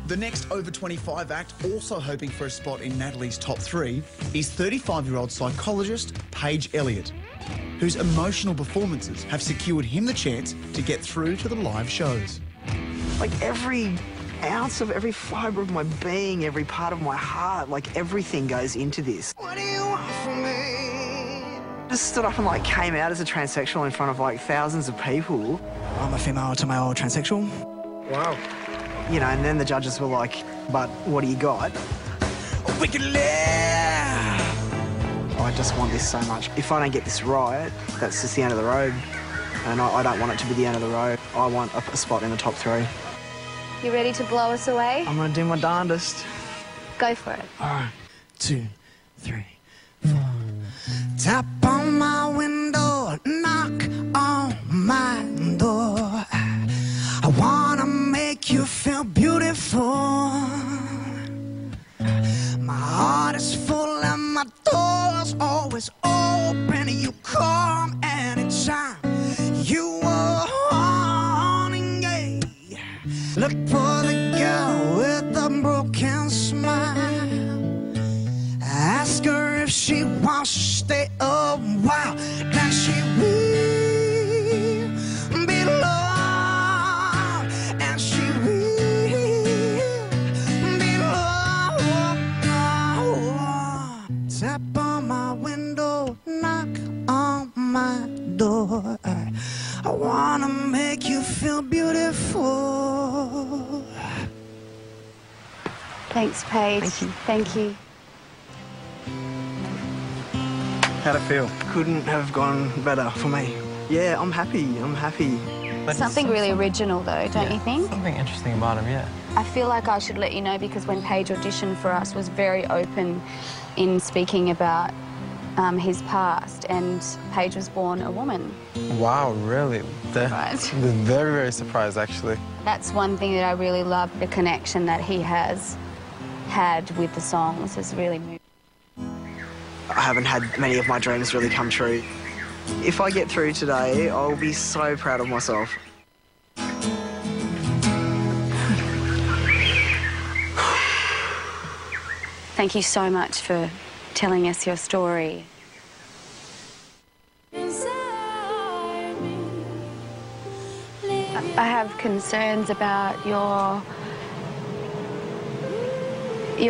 The next Over 25 act, also hoping for a spot in Natalie's top 3, is 35-year-old psychologist Paige Elliott. whose emotional performances have secured him the chance to get through to the live shows. Like every ounce of every fibre of my being, every part of my heart, like everything goes into this. What do you want from me? Just stood up and like came out as a transsexual in front of like thousands of people. I'm a female to male transsexual. Wow. You know, and then the judges were like, but what do you got? We can live. I just want this so much. If I don't get this right, that's just the end of the road. And I don't want it to be the end of the road. I want a spot in the top 3. You ready to blow us away? I'm gonna do my darndest. Go for it. 1, 2, 3, 4. Tap on my window, knock on my door. I wanna make you feel beautiful. My heart is full and my door's always open. You come anytime you want. Yeah. Look for the girl with the broken smile. Ask her if she wants to stay a while. Then she will be loved, and she will be loved. Tap on my window, knock on my door. I wanna make you feel beautiful. Thanks, Paige. Thank you. How'd it feel? Couldn't have gone better for me. Yeah, I'm happy. I'm happy. Something really original, though, don't you think? Something interesting about him, yeah. I feel like I should let you know because when Paige auditioned for us, was very open in speaking about his past, and Paige was born a woman. Wow, really? They're very, very surprised, actually. That's one thing that I really love, the connection that he has had with the songs has really moved. I haven't had many of my dreams really come true. If I get through today, I'll be so proud of myself. Thank you so much for telling us your story. I have concerns about your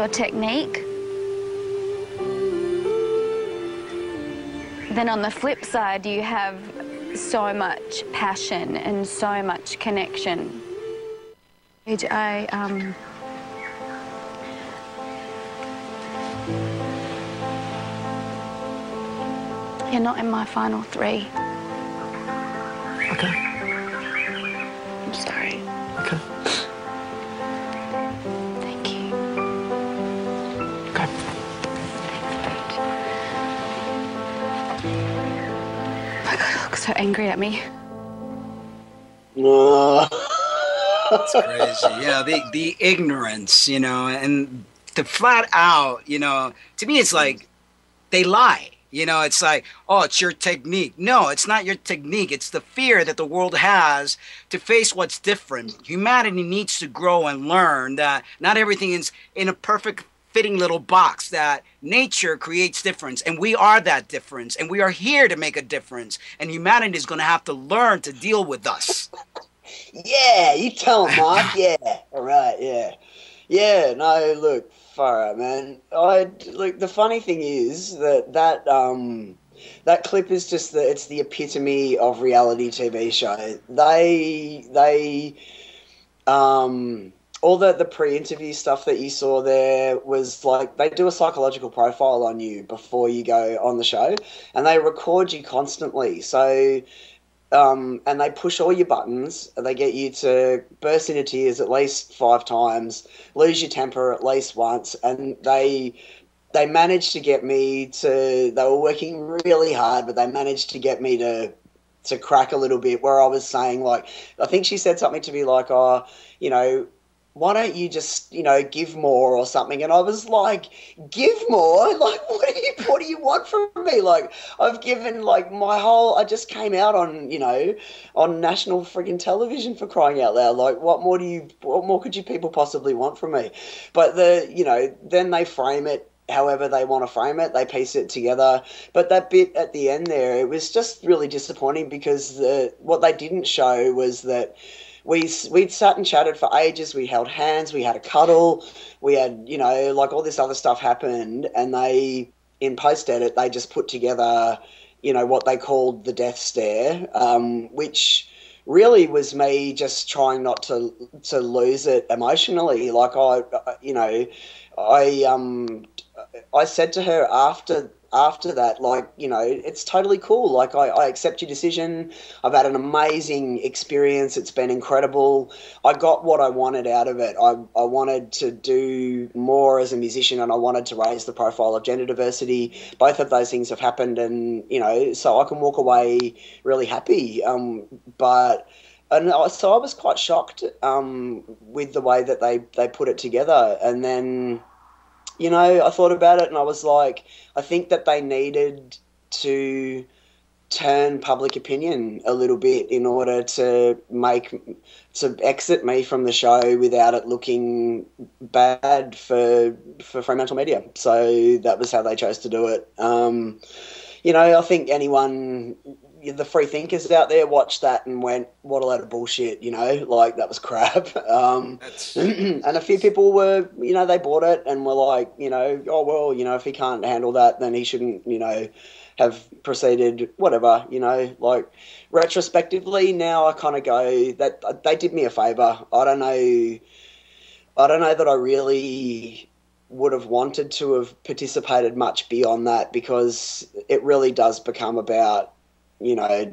technique. Then on the flip side, you have so much passion and so much connection. Paige, you're not in my final 3. Okay. I'm sorry. Okay. Thank you. Okay. My God, you look so angry at me. It's crazy. Yeah, the ignorance, you know, and the flat out, you know, to me it's like they lie. You know, it's like, oh, it's your technique. No, it's not your technique. It's the fear that the world has to face what's different. Humanity needs to grow and learn that not everything is in a perfect fitting little box, that nature creates difference, and we are that difference, and we are here to make a difference, and humanity is going to have to learn to deal with us. Yeah, you tell him, Mark. Yeah, all right, yeah. Yeah, no, look, far out, man. Look, the funny thing is that clip is just it's the epitome of reality TV show. They all the pre-interview stuff that you saw there was like they do a psychological profile on you before you go on the show, and they record you constantly. So, and they push all your buttons. They get you to burst into tears at least 5 times, lose your temper at least once, and they managed to get me to. They were working really hard, but they managed to get me to crack a little bit. Where I was saying, like, I think she said something to me like, "Oh, you know, why don't you just, you know, give more or something?" And I was like, give more? Like, what do you want from me? Like, I've given, like, I just came out on, you know, on national friggin' television, for crying out loud. Like, what more could you people possibly want from me? But you know, then they frame it however they want to frame it, they piece it together. But that bit at the end there, it was just really disappointing because what they didn't show was that we'd sat and chatted for ages. We held hands, we had a cuddle, we had, you know, like all this other stuff happened, and they, in post-edit, they just put together, you know, what they called the death stare, which really was me just trying not to lose it emotionally. Like I said to her after that, like, you know, it's totally cool. Like, I accept your decision. I've had an amazing experience. It's been incredible. I got what I wanted out of it. I wanted to do more as a musician, and I wanted to raise the profile of gender diversity. Both of those things have happened, and, you know, so I can walk away really happy. So I was quite shocked with the way that they put it together. And then, you know, I thought about it and I was like, I think that they needed to turn public opinion a little bit in order to exit me from the show without it looking bad for Fremantle Media. So that was how they chose to do it. You know, I think anyone, the free thinkers out there, watched that and went, what a load of bullshit, you know, like, that was crap. And a few people were, you know, they bought it and were like, you know, oh, well, you know, if he can't handle that, then he shouldn't, you know, have proceeded, whatever, you know. Like, retrospectively now I kind of go that they did me a favour. I don't know that I really would have wanted to have participated much beyond that, because it really does become about, you know,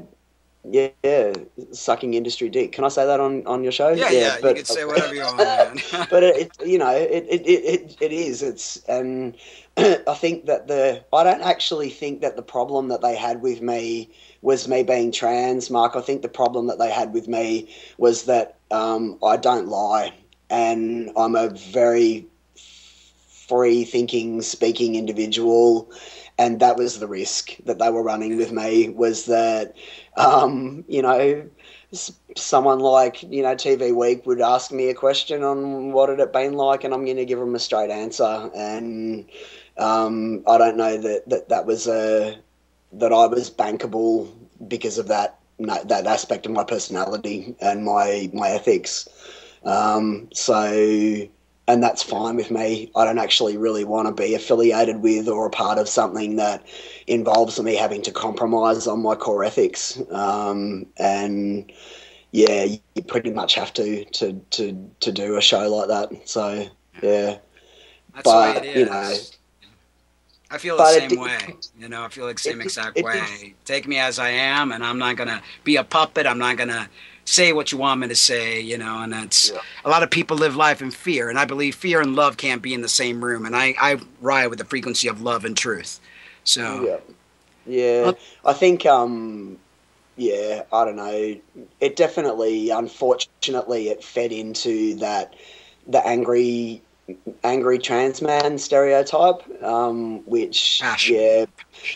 sucking industry dick. Can I say that on your show? Yeah, but you can say whatever you want, man. But it you know, it is. It's, and I think that I don't actually think that the problem that they had with me was me being trans, Mark. I think the problem that they had with me was that I don't lie, and I'm a very free-thinking, speaking individual. And that was the risk that they were running with me, was that, you know, someone like, you know, TV Week would ask me a question on what had it been like, and I'm going to give them a straight answer. And I don't know that was that I was bankable because of that aspect of my personality and my ethics. And that's fine with me. I don't actually really want to be affiliated with or a part of something that involves me having to compromise on my core ethics. And yeah, you pretty much have to do a show like that. So yeah, that's the way it is. You know, I feel the same way. You know, I feel like the same exact way. Take me as I am, and I'm not gonna be a puppet. I'm not gonna say what you want me to say, you know, and that's, a lot of people live life in fear, and I believe fear and love can't be in the same room, and I ride with the frequency of love and truth. So yeah, I think I don't know, it definitely, unfortunately, it fed into the angry trans man stereotype, which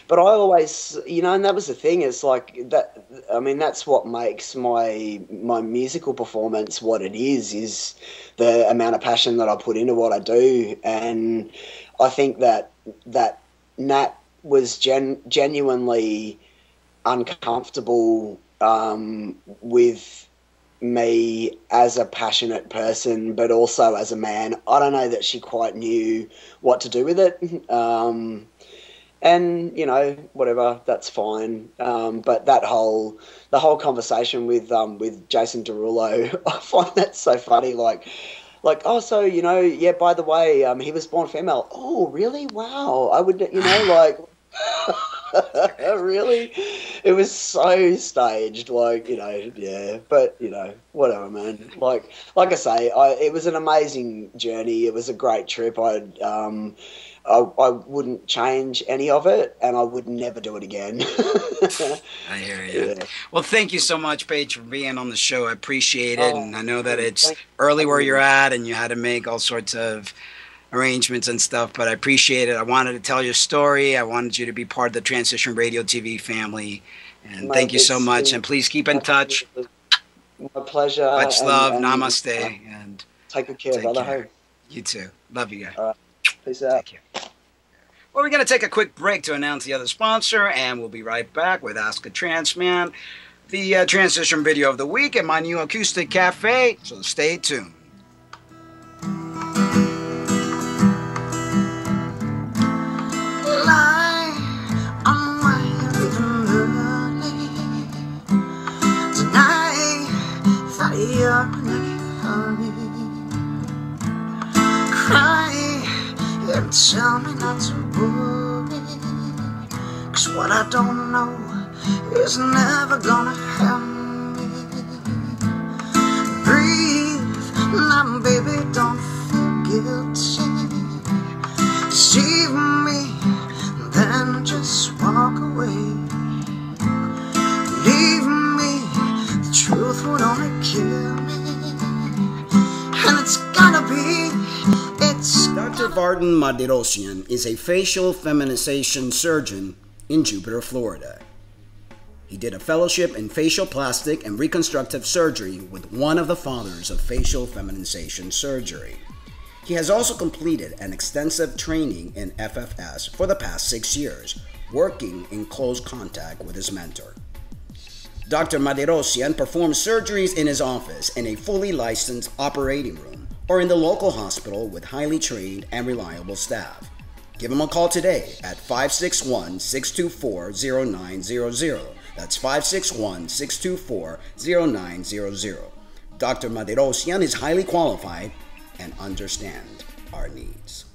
but I always, you know, and that was the thing, it's like that, I mean, that's what makes my musical performance what it is the amount of passion that I put into what I do. And I think that Nat was genuinely uncomfortable with me as a passionate person, but also as a man. I don't know that she quite knew what to do with it. And, you know, whatever, that's fine. But the whole conversation with Jason Derulo, I find that so funny. Like, oh, so, you know, yeah, by the way, he was born female. Oh, really? Wow. I would, you know, like, really? It was so staged, like, you know, yeah. But, you know, whatever, man. Like I say, it was an amazing journey. It was a great trip. I wouldn't change any of it, and I would never do it again. I hear you. Yeah. Well, thank you so much, Paige, for being on the show. I appreciate it, and I know that it's early where you're at, and you had to make all sorts of arrangements and stuff, but I appreciate it. I wanted to tell your story. I wanted you to be part of the Transition Radio TV family, and thank you so much, and please keep in touch. My pleasure. Much love. Namaste. And take good care, brother. You too. Love you guys. All right. Peace out. Take care. Well, we're going to take a quick break to announce the other sponsor, and we'll be right back with Ask a Trans Man, the transition video of the week at my new acoustic cafe, so stay tuned. And tell me not to worry, 'cause what I don't know is never gonna help me. Breathe now, baby, don't feel guilty. Deceive me, then just walk away. Leave me, the truth would only kill me. And it's gonna be Dr. Varden Madirosian is a facial feminization surgeon in Jupiter, Florida. He did a fellowship in facial plastic and reconstructive surgery with one of the fathers of facial feminization surgery. He has also completed an extensive training in FFS for the past 6 years, working in close contact with his mentor. Dr. Madirosian performs surgeries in his office in a fully licensed operating room or in the local hospital with highly trained and reliable staff. Give him a call today at 561-624-0900. That's 561-624-0900. Dr. Madirosian is highly qualified and understands our needs.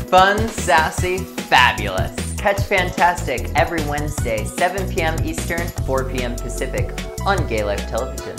Fun, sassy, fabulous. Catch Fantastic every Wednesday, 7 p.m. Eastern, 4 p.m. Pacific on Gay Life Television.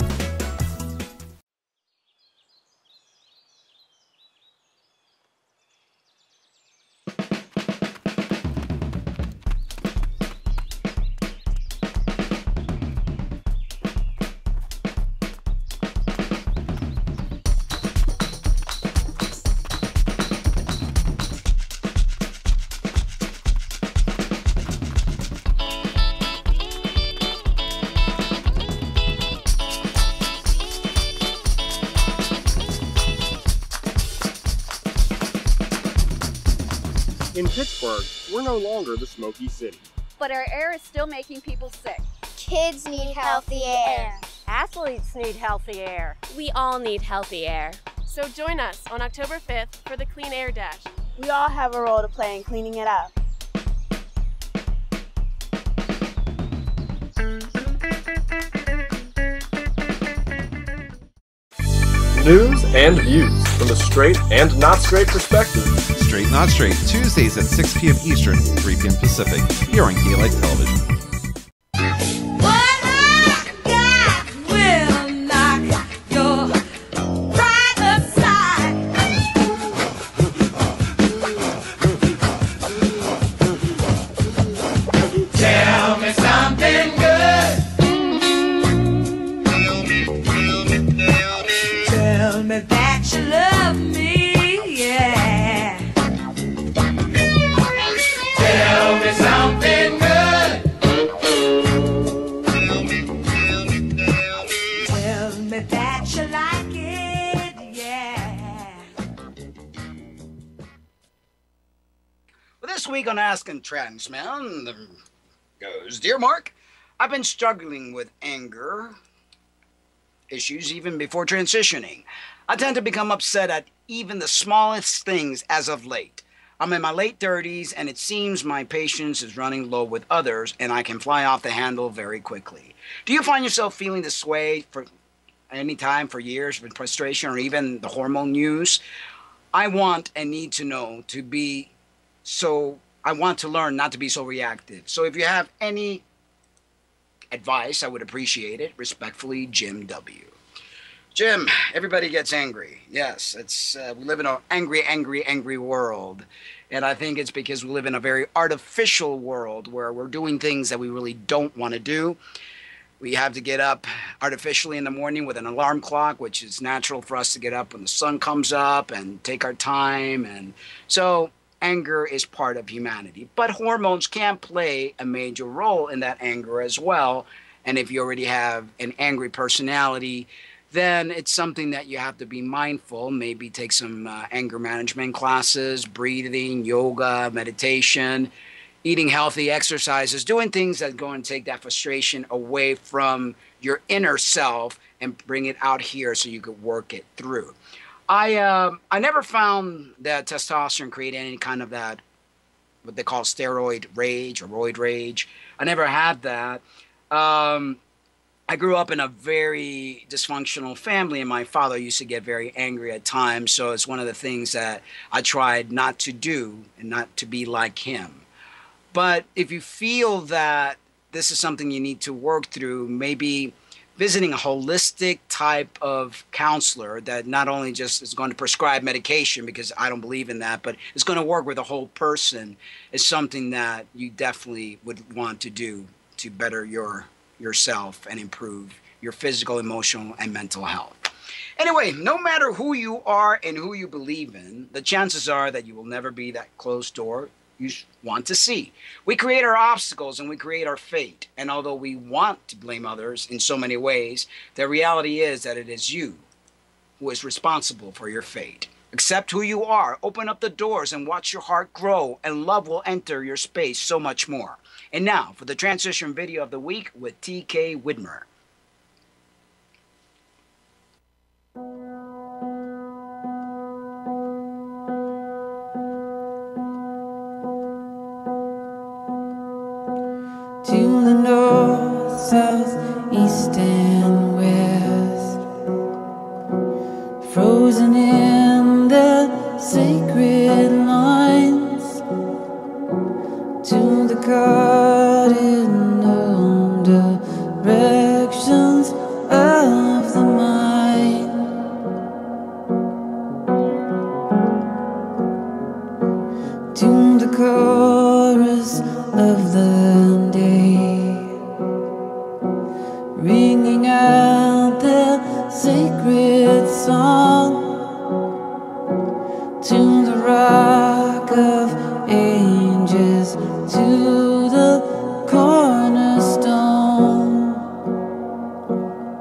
In Pittsburgh, we're no longer the Smoky City. But our air is still making people sick. Kids need healthy air. Athletes need healthy air. We all need healthy air. So join us on October 5th for the Clean Air Dash. We all have a role to play in cleaning it up. News and views from a straight and not straight perspective. Straight Not Straight, Tuesdays at 6 p.m. Eastern, 3 p.m. Pacific, here on Gay Life Television. Tell me something good. Tell me that you love me, yeah. Tell me something good. Tell me that you like it, yeah. Well, this week on Asking Trans Man goes, Dear Mark, I've been struggling with anger issues even before transitioning. I tend to become upset at even the smallest things as of late. I'm in my late 30s and it seems my patience is running low with others and I can fly off the handle very quickly. Do you find yourself feeling this way for any time, for years, with frustration or even the hormone news? I want and need to know to be so, I want to learn not to be so reactive. So if you have any advice, I would appreciate it. Respectfully, Jim W. Jim, everybody gets angry. Yes, it's we live in an angry world. And I think it's because we live in a very artificial world where we're doing things that we really don't want to do. We have to get up artificially in the morning with an alarm clock, which is natural for us to get up when the sun comes up and take our time. And so anger is part of humanity. But hormones can play a major role in that anger as well. And if you already have an angry personality, then it's something that you have to be mindful. Maybe take some anger management classes, breathing, yoga, meditation, eating healthy, exercises, doing things that go and take that frustration away from your inner self and bring it out here so you could work it through. I never found that testosterone created any kind of that, what they call steroid rage or roid rage. I never had that. I grew up in a very dysfunctional family, and my father used to get very angry at times. So it's one of the things that I tried not to do and not to be like him. But if you feel that this is something you need to work through, maybe visiting a holistic type of counselor that not only just is going to prescribe medication, because I don't believe in that, but is going to work with a whole person, is something that you definitely would want to do to better yourself and improve your physical, emotional, and mental health. Anyway, no matter who you are and who you believe in, the chances are that you will never be that closed door you want to see. We create our obstacles and we create our fate. And although we want to blame others in so many ways, the reality is that it is you who is responsible for your fate. Accept who you are, open up the doors and watch your heart grow, and love will enter your space so much more. And now for the transition video of the week with TK Widmer. To the north, south, east, and west, frozen in the sacred lines, to the cardinal directions of the mind, to the chorus of the day, ringing out the sacred song, to the rock of ages, to the cornerstone.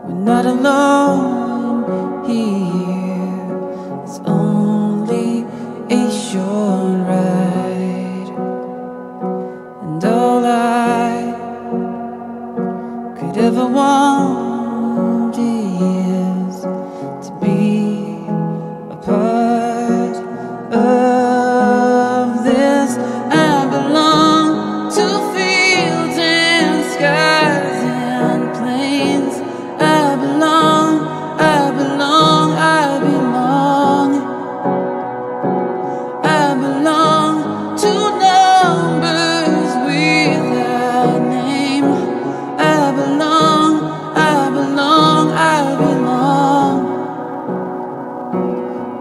We're not alone here, it's only a short ride, and all I could ever want is to be a part of this. I belong to fields and skies and plains. I belong, I belong, I belong. I belong to numbers without name. I belong, I belong, I belong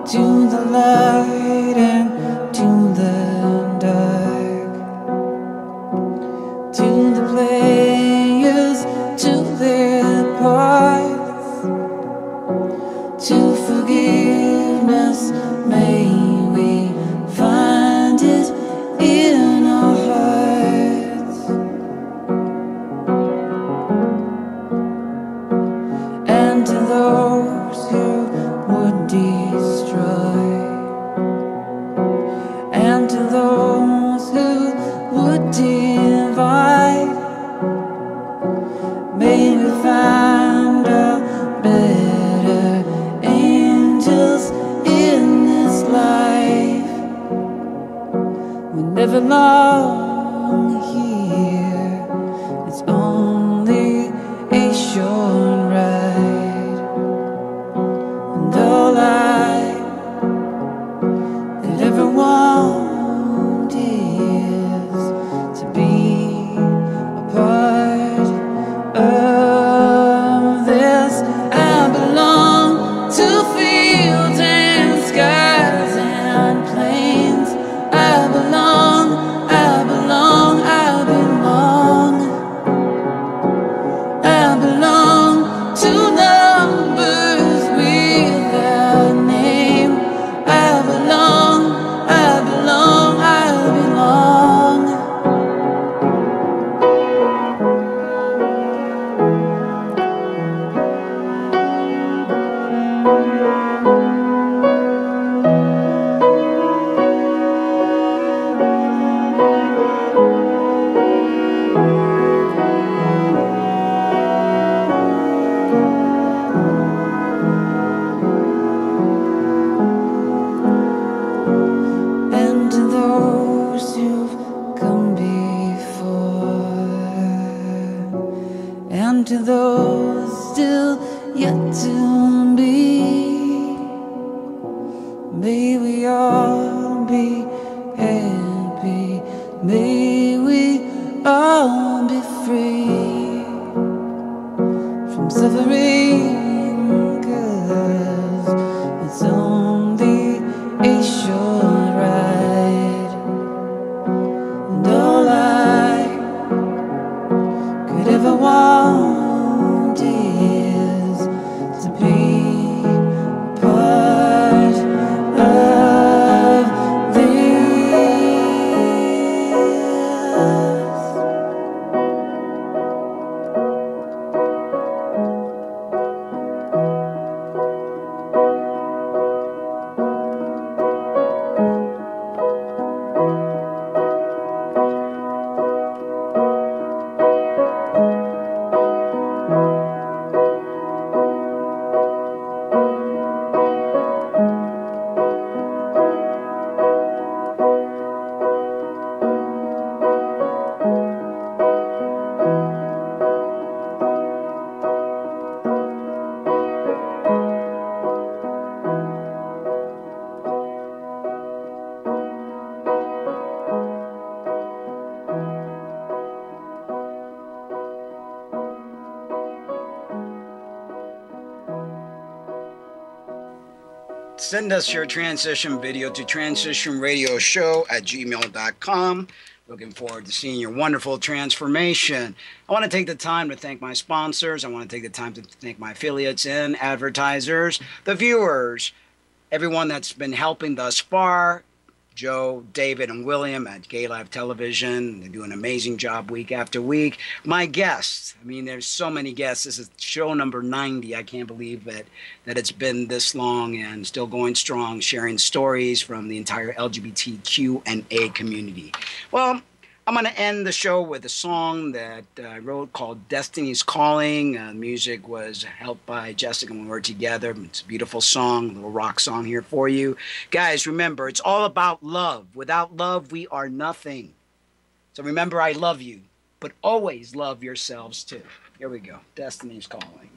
to the light and to the dark, to the players, to their parts, to forgiveness. May we find it in our hearts, and to those who would destroy, and to those who would divide, may we find and to those still yet to be. May we all be happy. May we all be free from suffering, 'cause it's only a short ride. And all I could ever want is to be part of this. Send us your transition video to transitionradioshow@gmail.com. Looking forward to seeing your wonderful transformation. I want to take the time to thank my sponsors. I want to take the time to thank my affiliates and advertisers, the viewers, everyone that's been helping thus far. Joe, David, and William at Gay Live Television. They do an amazing job week after week. My guests, I mean, there's so many guests. This is show number 90. I can't believe that it's been this long and still going strong, sharing stories from the entire LGBTQ and A community. Well, I'm going to end the show with a song that I wrote called Destiny's Calling. Music was helped by Jessica when we were together. It's a beautiful song, a little rock song here for you. Guys, remember, it's all about love. Without love, we are nothing. So remember, I love you, but always love yourselves too. Here we go. Destiny's Calling.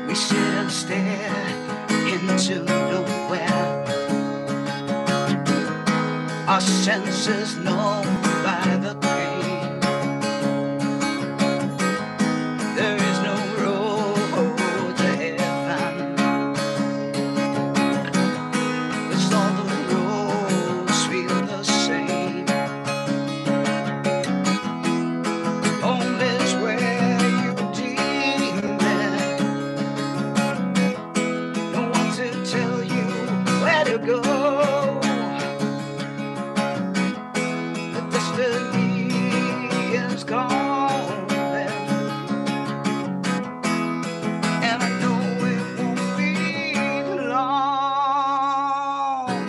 We sit and stare into nowhere. Our senses numb by the pain. There is no road to heaven. It's all the roads feel the same. Home is where you deem it. No one to tell you where to go. The destiny is calling, and I know it won't be long.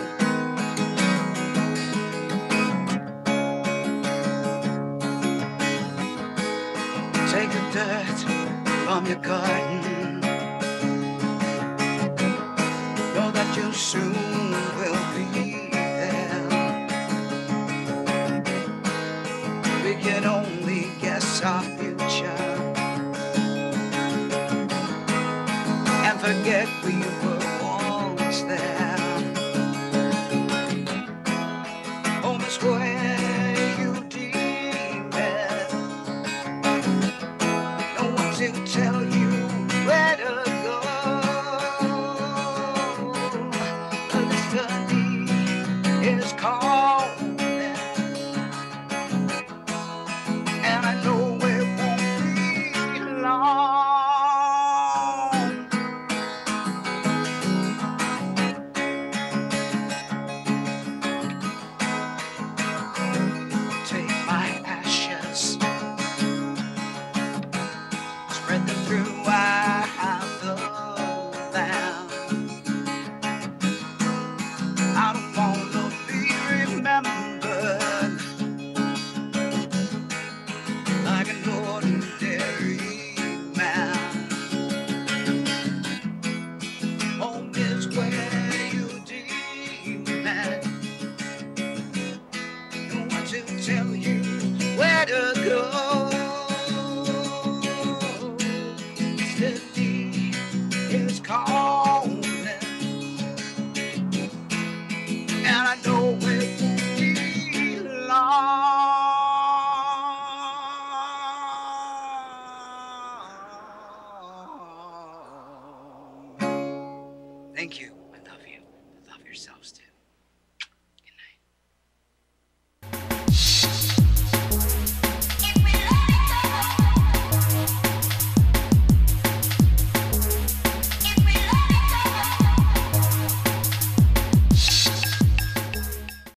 Take the dirt from your garden. Know that you soon will be there. We can only guess our future and forget we were once there. Home is where you deem it. No one to tell you where to go. The destiny is calling, and I know it won't be long. Destiny is calling, and I know it won't be long. Thank you. I love you. Love yourselves too.